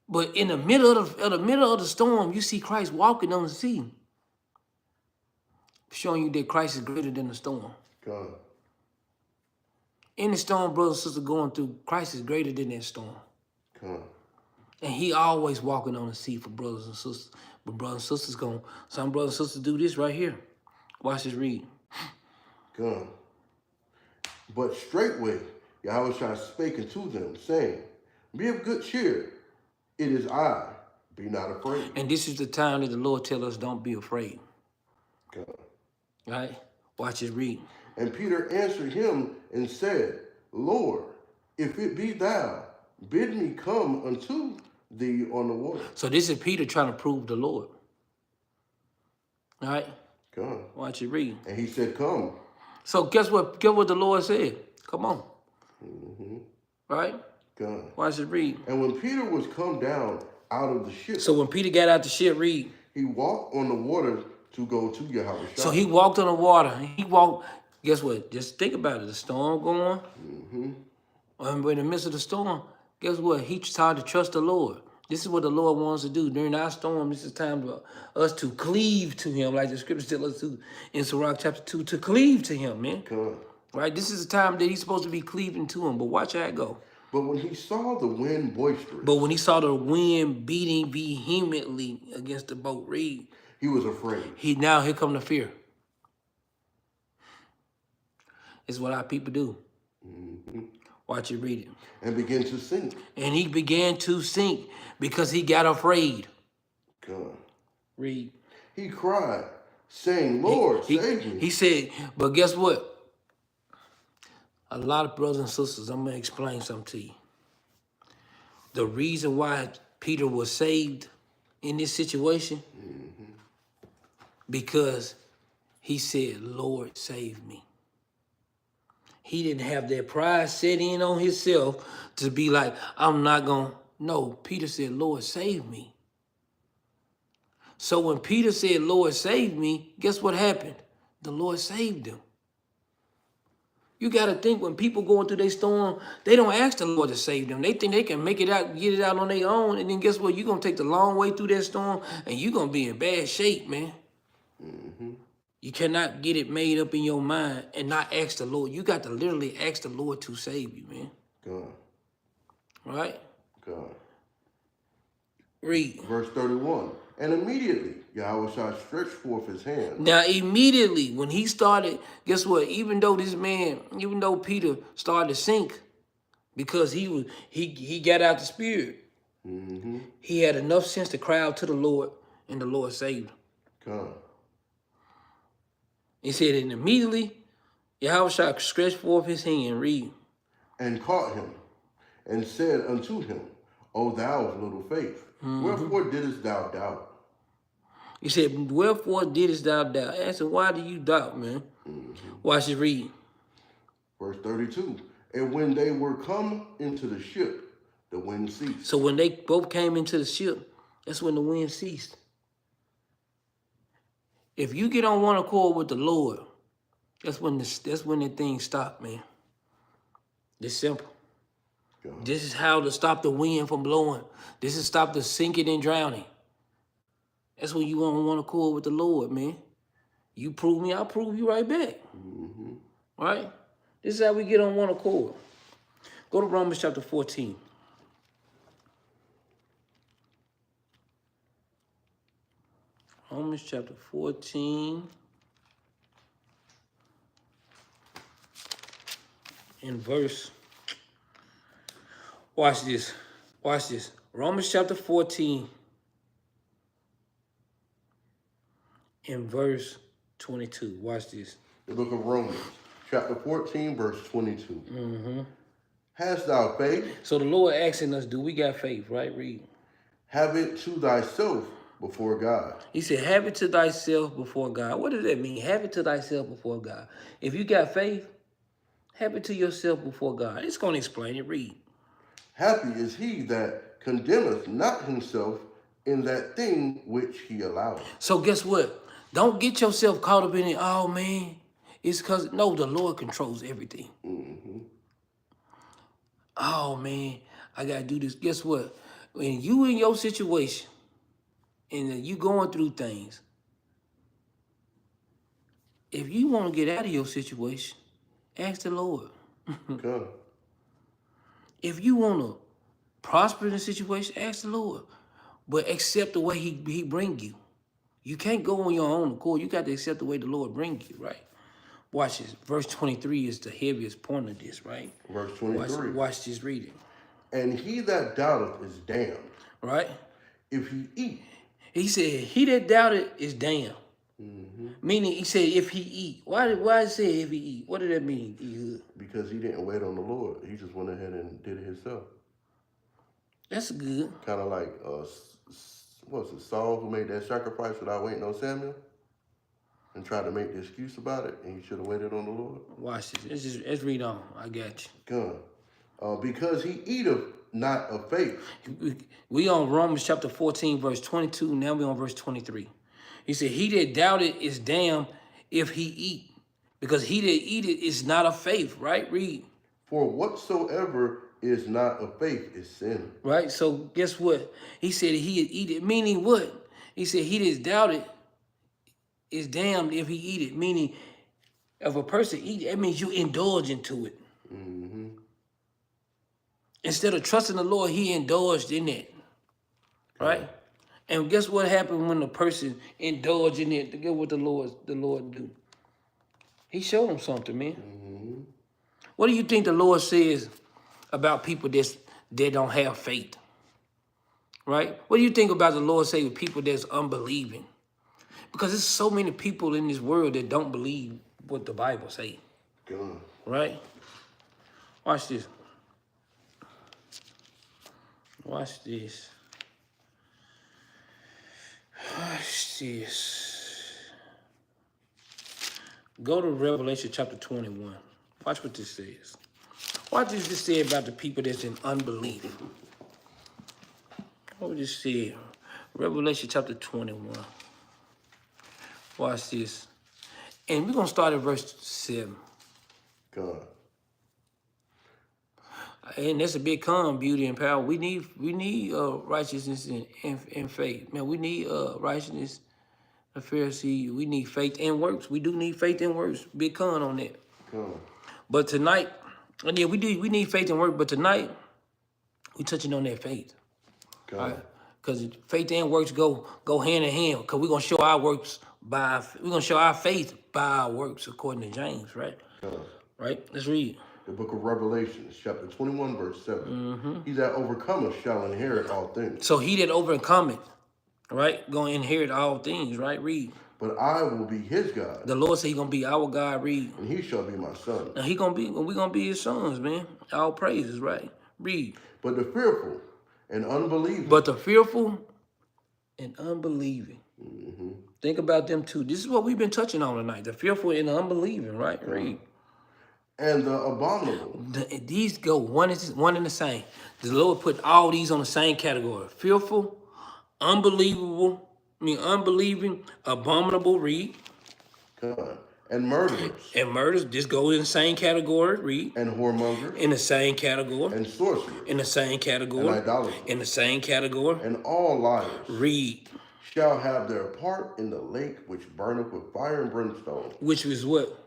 But in the middle of the storm, you see Christ walking on the sea, showing you that Christ is greater than the storm. God. Any storm, brothers and sisters going through, Christ is greater than that storm. God. And he always walking on the sea for brothers and sisters. But brothers and sisters some brothers and sisters do this right here. Watch this read. God. But straightway Yahweh spake unto them, saying, Be of good cheer, it is I, be not afraid. And this is the time that the Lord tell us don't be afraid. God. Right? Watch this read. And Peter answered him and said, Lord, if it be thou, bid me come unto thee on the water. So this is Peter trying to prove the Lord. All right? God. Watch it read. And he said, Come. So guess what the Lord said? Come on. Right? God. Watch it read. And when Peter was come down out of the ship, So when Peter got out the ship, read. he walked on the water to go to Yahweh. So he walked on the water. He walked, guess what? Just think about it. The storm going. And in the midst of the storm, guess what? He tried to trust the Lord. This is what the Lord wants to do. During our storm, this is time for us to cleave to him, like the scripture tells us to in Sirach chapter 2, to cleave to him, man. God. Right? This is the time that he's supposed to be cleaving to him. But watch how it go. But when he saw the wind boisterous, But when he saw the wind beating vehemently against the boat, read. he was afraid. Here come the fear. It's what our people do. Watch it, read it. And began to sink. And he began to sink because he got afraid. God. Read. He cried, saying, Lord, save me. He said, but guess what? A lot of brothers and sisters, I'm going to explain something to you. The reason why Peter was saved in this situation, because he said, Lord, save me. He didn't have that pride set in on himself to be like, I'm not going to. No, Peter said, Lord, save me. So when Peter said, Lord, save me, guess what happened? The Lord saved him. You got to think when people going through their storm, they don't ask the Lord to save them. They think they can make it out, get it out on their own. And then guess what? You're going to take the long way through that storm and you're going to be in bad shape, man. You cannot get it made up in your mind and not ask the Lord. You got to literally ask the Lord to save you, man. God. Right? God. Read. Verse 31. And immediately Yahweh stretched forth his hand. Now, immediately when he started, guess what? Even though Peter started to sink because he got out the spirit, he had enough sense to cry out to the Lord, and the Lord saved him. God. He said, and immediately Yahweh stretched forth his hand, read. And caught him, and said unto him, O thou of little faith, wherefore didst thou doubt? He said, wherefore didst thou doubt? I said, why do you doubt, man? Watch it read. Verse 32. And when they were come into the ship, the wind ceased. So when they both came into the ship, that's when the wind ceased. If you get on one accord with the Lord, that's when the thing stopped, man. It's simple. God. This is how to stop the wind from blowing. This is stop the sinking and drowning. That's when you on one accord with the Lord, man. You prove me, I'll prove you right back. Right? This is how we get on one accord. Go to Romans chapter 14. Romans chapter 14 and verse. Watch this. Watch this. Romans chapter 14 and verse 22. Watch this. The book of Romans, chapter 14, verse 22. Hast thou faith? So the Lord asking us, do we got faith, right? Read. Have it to thyself before God. He said, have it to thyself before God. What does that mean? Have it to thyself before God. If you got faith, have it to yourself before God. It's going to explain it. Read. Happy is he that condemneth not himself in that thing which he alloweth. So guess what? Don't get yourself caught up in it. Oh, man. It's because, no, the Lord controls everything. Oh, man, I got to do this. Guess what? When you in your situation and you going through things, if you want to get out of your situation, ask the Lord. Come. If you want to prosper in the situation, ask the Lord. But accept the way he bring you. You can't go on your own accord. You got to accept the way the Lord bring you, right? Watch this. Verse 23 is the heaviest point of this, right? Verse 23. Watch this reading. And he that doubteth is damned. Right? If he eat. He said, he that doubted is damned. Meaning, he said, if he eat. Why did it say if he eat? What did that mean, Ehud? Because he didn't wait on the Lord. He just went ahead and did it himself. That's good. Kind of like, what's it, Saul who made that sacrifice without waiting on Samuel? And tried to make the excuse about it, and he should have waited on the Lord. Watch this. Let's read on. I got you. Good. Because he eateth not of faith. We on Romans chapter 14, verse 22. Now we on verse 23. He said, he that doubted is damned if he eat. Because he that eateth is not of faith, right? Read. For whatsoever is not of faith is sin. Right? So guess what? He said he had eat it. Meaning what? He said he that doubted is damned if he eat it. Meaning if a person eat it, that means you indulge into it. Instead of trusting the Lord, he indulged in it. Right? And guess what happened when the person indulged in it? To get what the Lord do. He showed him something, man. What do you think the Lord says about people that don't have faith? Right? What do you think about the Lord say with people that's unbelieving? Because there's so many people in this world that don't believe what the Bible say. Good. Right? Watch this. Watch this. Watch this. Go to Revelation chapter 21. Watch what this says. Watch what this say about the people that's in unbelief. What would this say? Revelation chapter 21. Watch this. And we're going to start at verse 7. God. And that's a big con, beauty and power. We need righteousness and faith. Man, we need righteousness, the Pharisee. We need faith and works. We do need faith and works. Big con on that. God. But tonight, and yeah, we need faith and work. But tonight, we touching on that faith. God. Because faith and works go hand in hand. Because we're gonna show our works we're gonna show our faith by our works, according to James, right? God. Right? Let's read. The book of Revelation, chapter 21, verse 7. He that overcometh shall inherit all things. So he that overcometh, right, gonna inherit all things, right? Read. But I will be his God. The Lord said he gonna be our God. Read. And he shall be my son. Now we gonna be his sons, man. All praises, right? Read. But the fearful and unbelieving. But the fearful and unbelieving. Think about them too. This is what we've been touching on tonight. The fearful and the unbelieving, right? Read. And the abominable. These go one and the same. The Lord put all these on the same category. Fearful, unbelieving, abominable, read. God. And murderers. And murders, this goes in the same category, read. And whoremongers. In the same category. And sorcerers. In the same category. And idolaters. In the same category. And all liars. Read. Shall have their part in the lake which burneth with fire and brimstone. Which was what?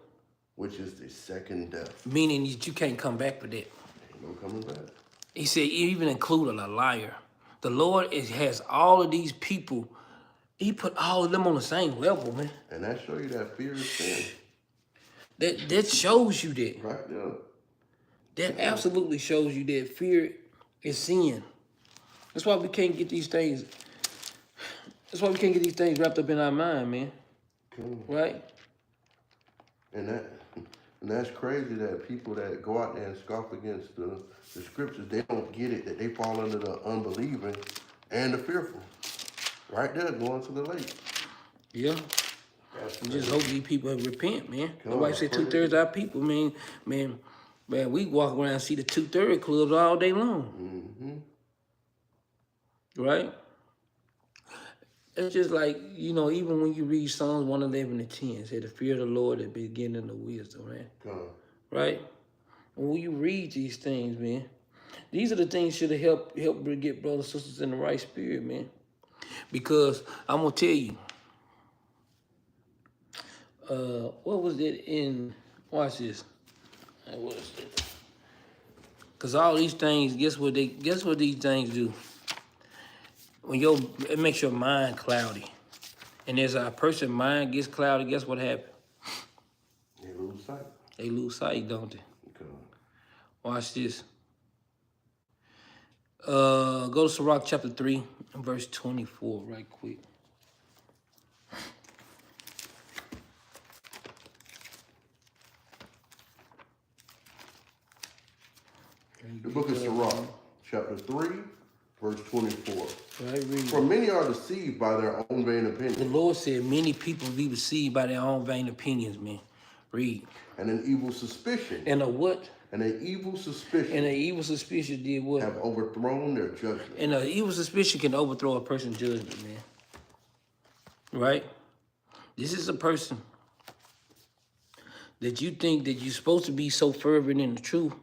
Which is the second death. Meaning that you can't come back with that. Ain't no coming back. He said even including a liar. The Lord has all of these people He put all of them on the same level, man. And that show you that fear is sin. That shows you that. Right there. That absolutely shows you that fear is sin. That's why we can't get these things. That's why we can't get these things wrapped up in our mind, man. Cool. Right? And that's crazy that people that go out there and scoff against the scriptures, they don't get it, that they fall under the unbelieving and the fearful. Right there, going to the lake. Yeah. We just hope these people repent, man. Nobody said 2/3 of our people, man, we walk around and see the 2/3 clubs all day long. Right? It's just like, you know, even when you read Psalms 111-10, it said the fear of the Lord is the beginning of wisdom, man. Right? When you read these things, man, these are the things should have helped get brothers and sisters in the right spirit, man. Because I'm gonna tell you, what was it in? Watch this. What is it? Because all these things, guess what these things do? When it makes your mind cloudy, and as a person's mind gets cloudy, guess what happens? They lose sight. They lose sight, don't they? Okay. Watch this. Go to Sirach chapter 3, verse 24, right quick. The book of Sirach, chapter 3, verse 24. Right, read. For many are deceived by their own vain opinions. The Lord said many people be deceived by their own vain opinions, man. Read. And an evil suspicion. And a what? And an evil suspicion. And an evil suspicion did what? Have overthrown their judgment. And an evil suspicion can overthrow a person's judgment, man. Right? This is a person that you think that you're supposed to be so fervent in the truth.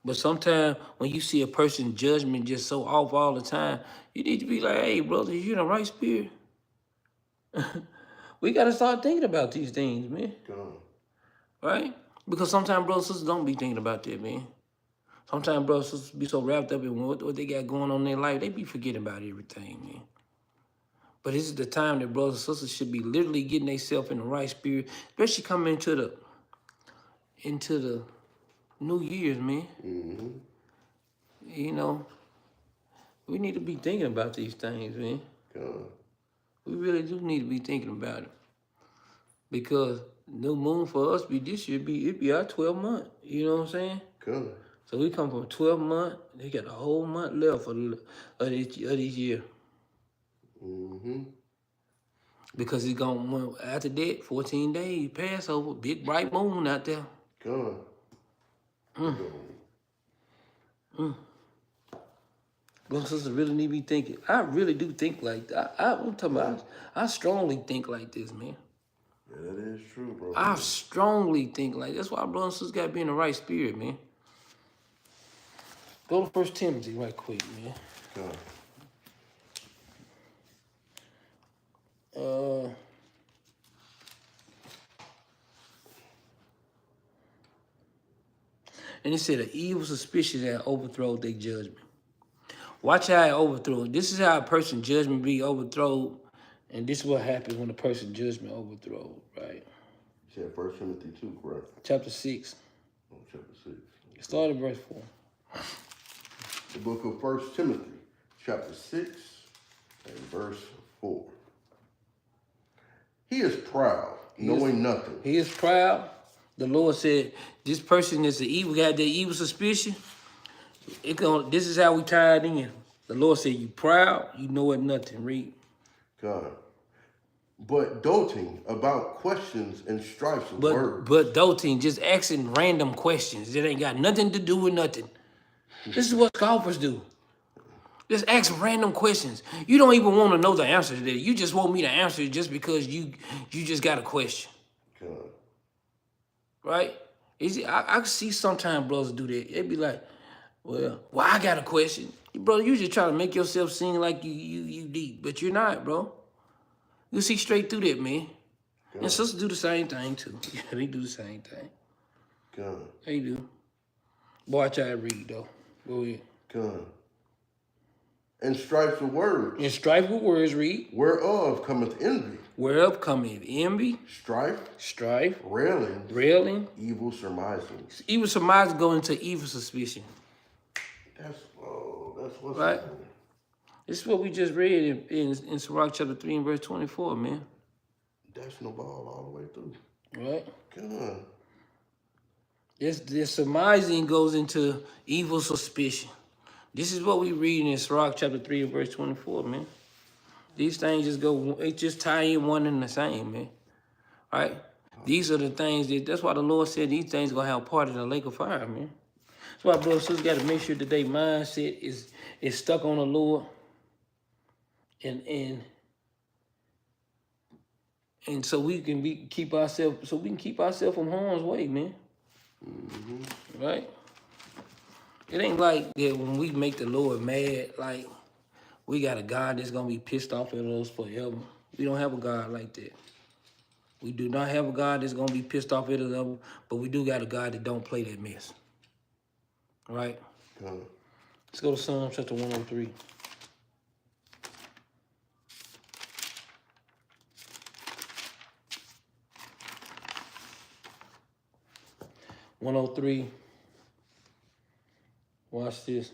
But sometimes when you see a person's judgment just so off all the time, you need to be like, hey, brother, you in the right spirit. We got to start thinking about these things, man. Right? Because sometimes brothers and sisters don't be thinking about that, man. Sometimes brothers and sisters be so wrapped up in what they got going on in their life, they be forgetting about everything, man. But this is the time that brothers and sisters should be literally getting themselves in the right spirit, especially coming into the New Year's, man. You know, we need to be thinking about these things, man. We really do need to be thinking about it. Because new moon for us it'd be our 12th month. You know what I'm saying? So we come from 12 month, they got a whole month left of this year. Because it's going after that, 14 days, Passover, big bright moon out there. Brothers and sisters really need to be thinking. I really do think like that. I'm talking about, I strongly think like this, man. Yeah, that is true, bro. I strongly think like that's why brothers and sisters got to be in the right spirit, man. Go to 1 Timothy right quick, man. And it said an evil suspicion that overthrow their judgment. Watch how it overthrow. This is how a person's judgment be overthrown, and this is what happens when a person's judgment overthrow, right? You said 1 Timothy 2, correct? Chapter 6. Oh, chapter 6. Start at verse 4. The book of 1 Timothy, chapter 6, and verse 4. He is proud, knowing nothing. He is proud. The Lord said, this person is the evil, got that evil suspicion. This is how we tie it in. The Lord said, you proud, you know it nothing. Read. God. But doting about questions and strifes of words. But doting, just asking random questions. It ain't got nothing to do with nothing. This is what scoffers do. Just ask random questions. You don't even want to know the answer to that. You just want me to answer it just because you just got a question. God. Right? I see sometimes brothers do that. They be like, well, I got a question. Bro, you just try to make yourself seem like you deep, but you're not, bro. You see straight through that, man. God. And sisters do the same thing, too. Yeah, they do the same thing. God. They do. Boy, I try to read, though. Go ahead. God. And strife of words. And strife with words, read. Whereof cometh envy. Whereof cometh envy. Strife. Railing. Evil surmising. Evil surmising go into evil suspicion. That's what's right. happening. This is what we just read in Sirach chapter 3 and verse 24, man. That's no ball all the way through. Right. Come on. This surmising goes into evil suspicion. This is what we read in Sirach chapter 3 and verse 24, man. These things just go, it just tie in one and the same, man. Right? These are the things that's why the Lord said these things gonna have part of the lake of fire, man. That's why brothers and sisters gotta make sure that their mindset is stuck on the Lord. And so we can keep ourselves from harm's way, man. Mm-hmm. Right? It ain't like that when we make the Lord mad, like we got a God that's gonna be pissed off at us forever. We don't have a God like that. We do not have a God that's gonna be pissed off at us ever, but we do got a God that don't play that mess. Right? Let's go to Psalm chapter 103. Watch this.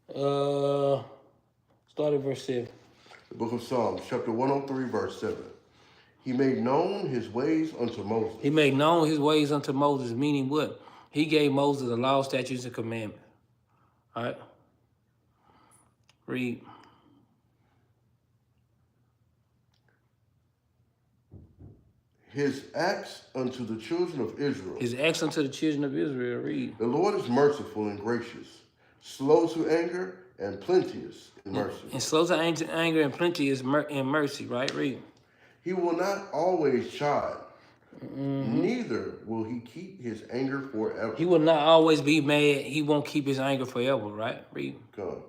Start at verse 7. The book of Psalms, chapter 103, verse 7. He made known his ways unto Moses. He made known his ways unto Moses, meaning what? He gave Moses the law, statutes, and commandments. All right? Read. His acts unto the children of Israel. His acts unto the children of Israel. Read. The Lord is merciful and gracious, slow to anger and plenteous in mercy. And slow to anger and plenteous in mercy, right? Read. He will not always chide, neither will he keep his anger forever. He will not always be mad. He won't keep his anger forever, right? Read. God.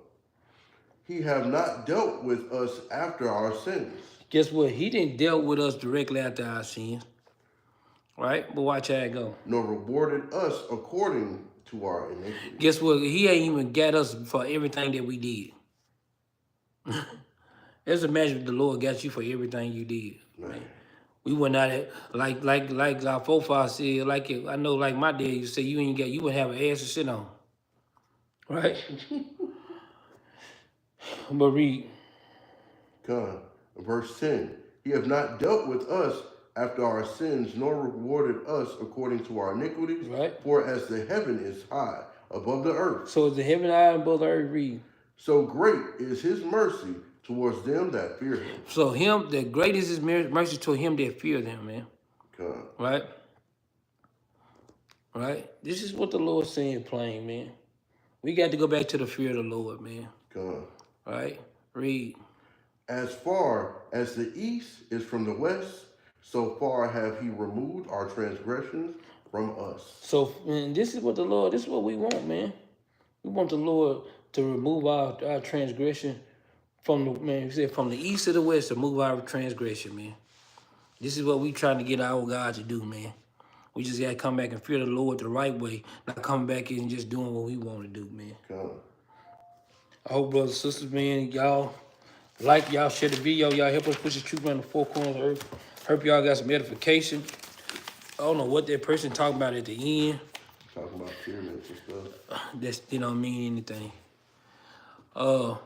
He have not dealt with us after our sins. Guess what? He didn't deal with us directly after our sins. Right? But watch how it go. Nor rewarded us according to our iniquity. Guess what? He ain't even got us for everything that we did. Just imagine if the Lord got you for everything you did. Right? We would not have, like our forefathers said, I know like my dad used to say, you wouldn't have an ass to sit on. Right? But read. God. Verse 10, he have not dealt with us after our sins, nor rewarded us according to our iniquities. Right. For as the heaven is high above the earth. So is the heaven high above the earth, read. So great is his mercy towards them that fear him. So the great is his mercy to him that fear him, man. God. Right? Right? This is what the Lord's saying plain, man. We got to go back to the fear of the Lord, man. God. Right? Read. As far as the east is from the west, so far have he removed our transgressions from us. So, man, this is what we want, man. We want the Lord to remove our transgression from the east to the west, to move our transgression, man. This is what we trying to get our God to do, man. We just got to come back and fear the Lord the right way, not come back in and just doing what we want to do, man. God. I hope, brothers and sisters, man, y'all share the video. Y'all help us push the truth around the four corners of earth. Hope y'all got some edification. I don't know what that person talking about at the end. Talking about pyramids and stuff. That's, don't mean anything. But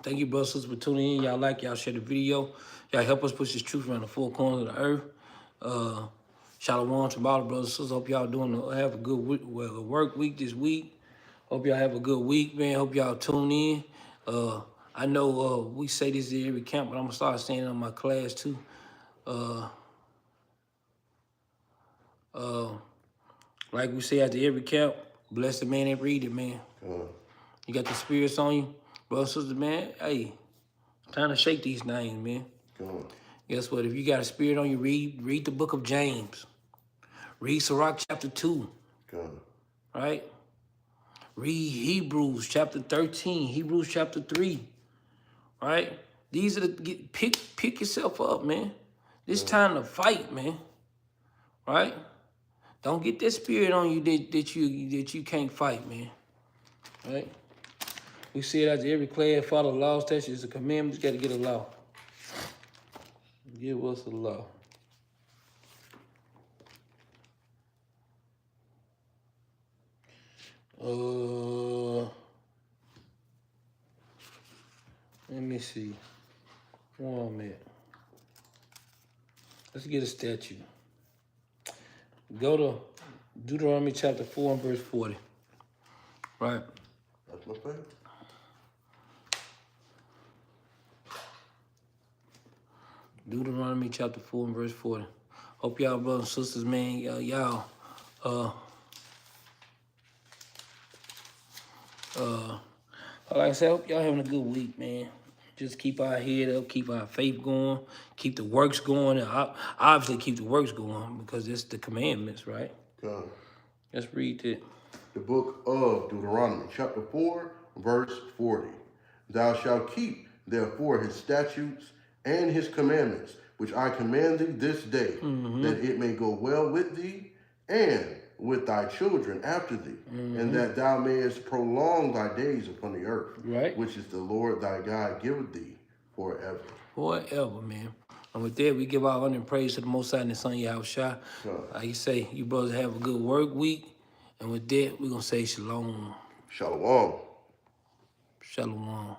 thank you, brothers and sisters, for tuning in. Y'all share the video. Y'all help us push this truth around the four corners of the earth. Shalom to all the brothers and sisters. Hope y'all have a good week, work week this week. Hope y'all have a good week, man. Hope y'all tune in. I know we say this at every camp, but I'm going to start saying it in my class too. Like we say after every camp, bless the man that read it, man. You got the spirits on you, brothers and sisters, man. Hey, time to shake these things, man. Guess what? If you got a spirit on you, read the book of James. Read Sirach chapter 2. Right? Read Hebrews chapter 13, Hebrews chapter 3. Right? These are pick yourself up, man. This time to fight, man. Right? Don't get that spirit on you that you can't fight, man. Right? We see it as every class follow laws, statutes, and commandments. Got to get a law. Give us a law. Let me see. Where I'm at. Let's get a statue. Go to Deuteronomy chapter 4 and verse 40. Right? That's my favorite. Deuteronomy chapter 4 and verse 40. Hope y'all brothers and sisters, man, y'all, like I said, I hope y'all having a good week, man. Just keep our head up, keep our faith going, keep the works going, and obviously keep the works going because it's the commandments, right? Come. Let's read it. The book of Deuteronomy, chapter 4, verse 40. Thou shalt keep, therefore, his statutes and his commandments, which I command thee this day, that it may go well with thee and with thy children after thee, and that thou mayest prolong thy days upon the earth, Right. which is the Lord thy God giveth thee forever. Forever, man. And with that, we give our honor and praise to the Most High and the Son, Yahushua. Like you say, you brothers have a good work week. And with that, we're going to say shalom. Shalom. Shalom.